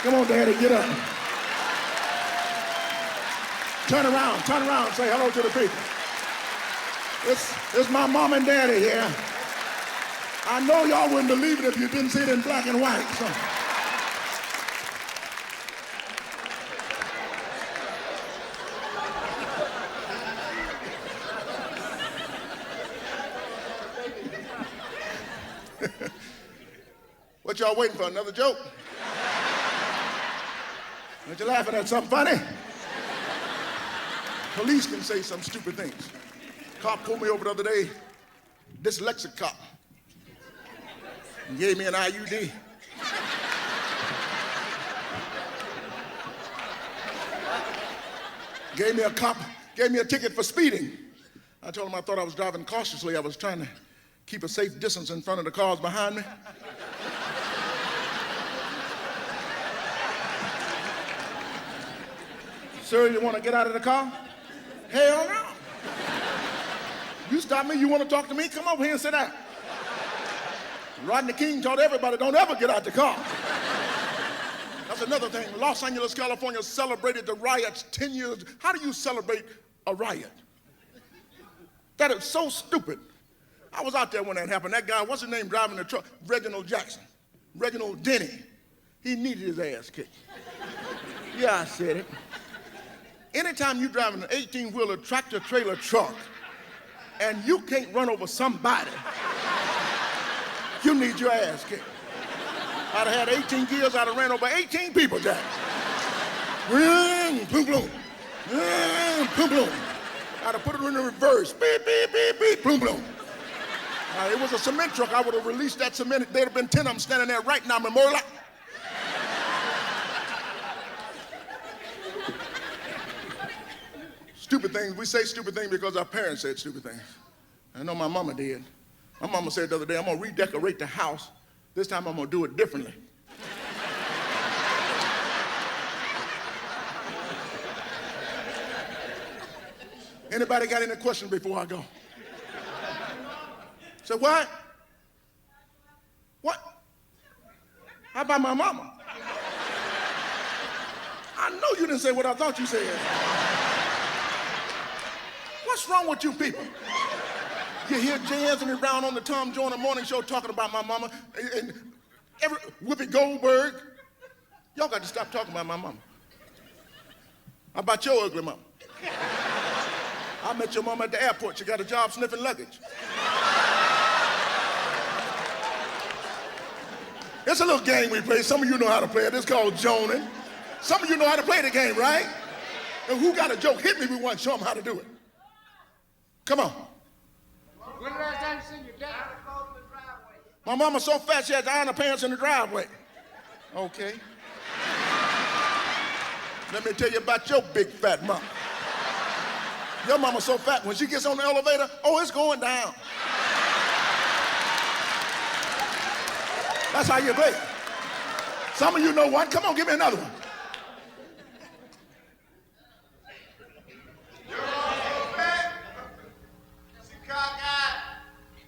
Come on, Daddy, get up. Turn around, say hello to the people. It's my mom and daddy here. I know y'all wouldn't believe it if you didn't see it in black and white. So. What y'all waiting for, another joke? Aren't you laughing at something funny? Police can say some stupid things. Cop pulled me over the other day, dyslexic cop. And gave me an IUD. Gave me a ticket for speeding. I told him I thought I was driving cautiously. I was trying to keep a safe distance in front of the cars behind me. Sir, you want to get out of the car? Hell no. You stop me, you want to talk to me? Come over here and sit down. Rodney King taught everybody, don't ever get out the car. That's another thing. Los Angeles, California celebrated the riots 10 years. How do you celebrate a riot? That is so stupid. I was out there when that happened. That guy, what's his name, driving the truck? Reginald Jackson. Reginald Denny. He needed his ass kicked. Yeah, I said it. Anytime you're driving an 18-wheeler tractor trailer truck and you can't run over somebody, you need your ass kicked. I'd have had 18 gears, I'd have ran over 18 people, Jack. Boom, boom. Boom, boom. I'd have put it in the reverse. Beep, beep, beep, beep, boom, boom. It was a cement truck. I would have released that cement. There'd have been 10 of them standing there right now, Memorial. Stupid things. We say stupid things because our parents said stupid things. I know my mama did. My mama said the other day, I'm going to redecorate the house. This time I'm going to do it differently. Anybody got any questions before I go? Say, what? What? How about my mama? I know you didn't say what I thought you said. What's wrong with you people? You hear J. Anthony Brown on the Tom Joyner Morning Show talking about my mama, and Whoopi Goldberg. Y'all got to stop talking about my mama. How about your ugly mama? I met your mama at the airport. She got a job sniffing luggage. It's a little game we play. Some of you know how to play it. It's called Joning. Some of you know how to play the game, right? And who got a joke? Hit me with one. Show them how to do it. Come on.
When did I time you seen your dad?
My mama's so fat she had to iron her pants in the driveway. Okay. Let me tell you about your big fat mama. Your mama's so fat, when she gets on the elevator, oh, it's going down. That's how you be. Some of you know one. Come on, give me another one.
Your mama so fat, she cockeyed.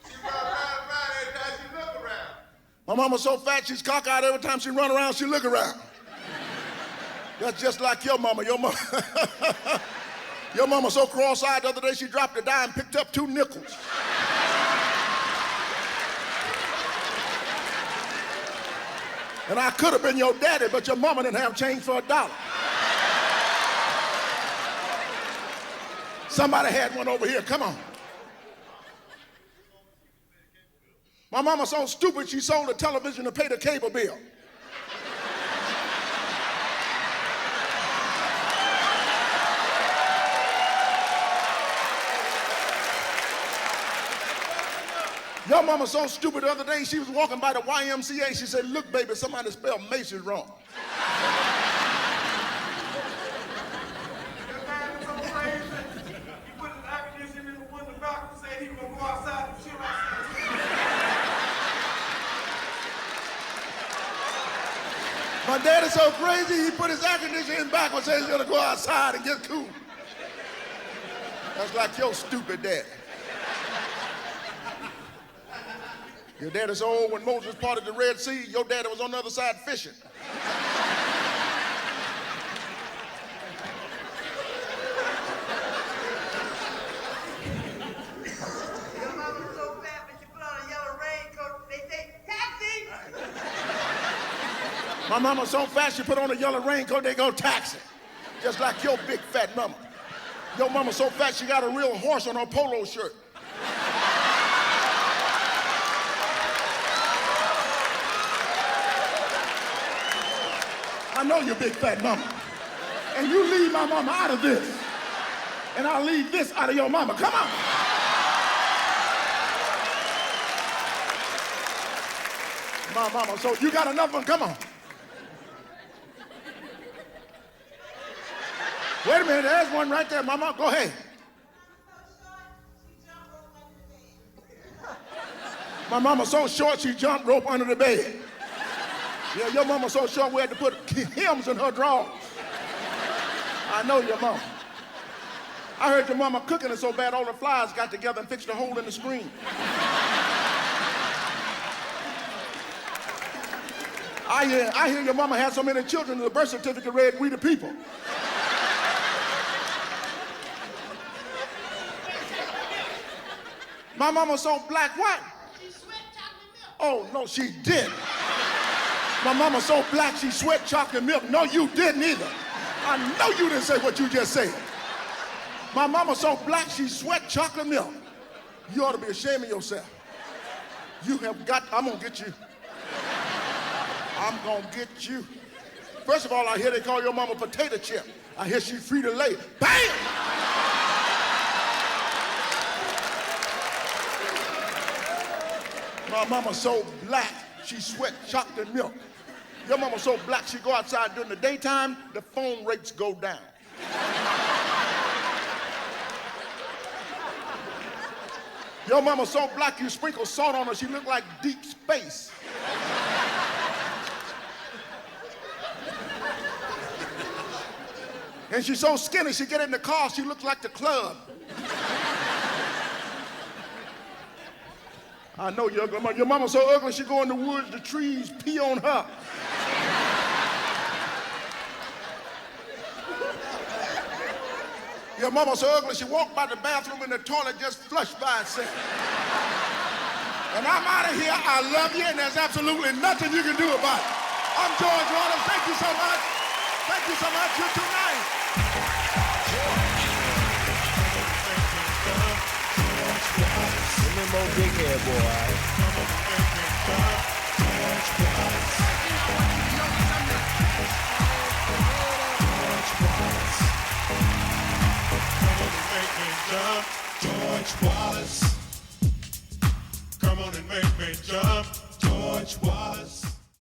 She run around every time she look around.
My mama's so fat, she's cockeyed every time she run around, she look around. That's just like your mama. Your mama, your mama so cross-eyed the other day, she dropped a dime and picked up 2 nickels. And I could have been your daddy, but your mama didn't have change for $1. Somebody had one over here. Come on. My mama so stupid, she sold the television to pay the cable bill. Your mama so stupid the other day, she was walking by the YMCA. She said, look, baby, somebody spelled Macy's wrong.
Your man is so crazy. He put his air conditioning in the window back and said he was going to go outside and chill outside.
My daddy's so crazy, he put his air conditioning back and said he's going to go outside and get cool. That's like your stupid daddy. Your daddy's so old, when Moses parted the Red Sea, your daddy was on the other side fishing.
Your mama was so fat when she put on a yellow raincoat, they say, taxi!
My mama's so fat, she put on a yellow raincoat, they go taxi. Just like your big fat mama. Your mama's so fat, she got a real horse on her polo shirt. I know your big fat mama. And you leave my mama out of this. And I'll leave this out of your mama. Come on. My mama, so you got enough one? Come on. Wait a minute, there's one right there, mama. Go ahead. My mama's so short, she jumped rope under the bed. Yeah, your mama's so short, we had to put hymns in her drawers. I know your mama. I heard your mama cooking it so bad, all the flies got together and fixed a hole in the screen. I hear your mama had so many children, the birth certificate read, "We the people." My mama's so black, what?
She sweat chocolate milk.
Oh, no, she didn't. My mama's so black, she sweat chocolate milk. No, you didn't either. I know you didn't say what you just said. My mama's so black, she sweat chocolate milk. You ought to be ashamed of yourself. You have got, I'm gonna get you. I'm gonna get you. First of all, I hear they call your mama potato chip. I hear she free to lay. Bam! My mama's so black, she sweat chocolate milk. Your mama's so black, she go outside during the daytime, the phone rates go down. Your mama's so black, you sprinkle salt on her, she look like deep space. And she's so skinny, she get in the car, she looks like the club. I know your mama's so ugly, she go in the woods, the trees pee on her. Your mama's so ugly, she walked by the bathroom and the toilet just flushed by itself. And I'm out of here, I love you, and there's absolutely nothing you can do about it. I'm George Wallace, thank you so much. Thank you so much, you're too nice.
Give me more big hair, boy, all right?
George Wallace.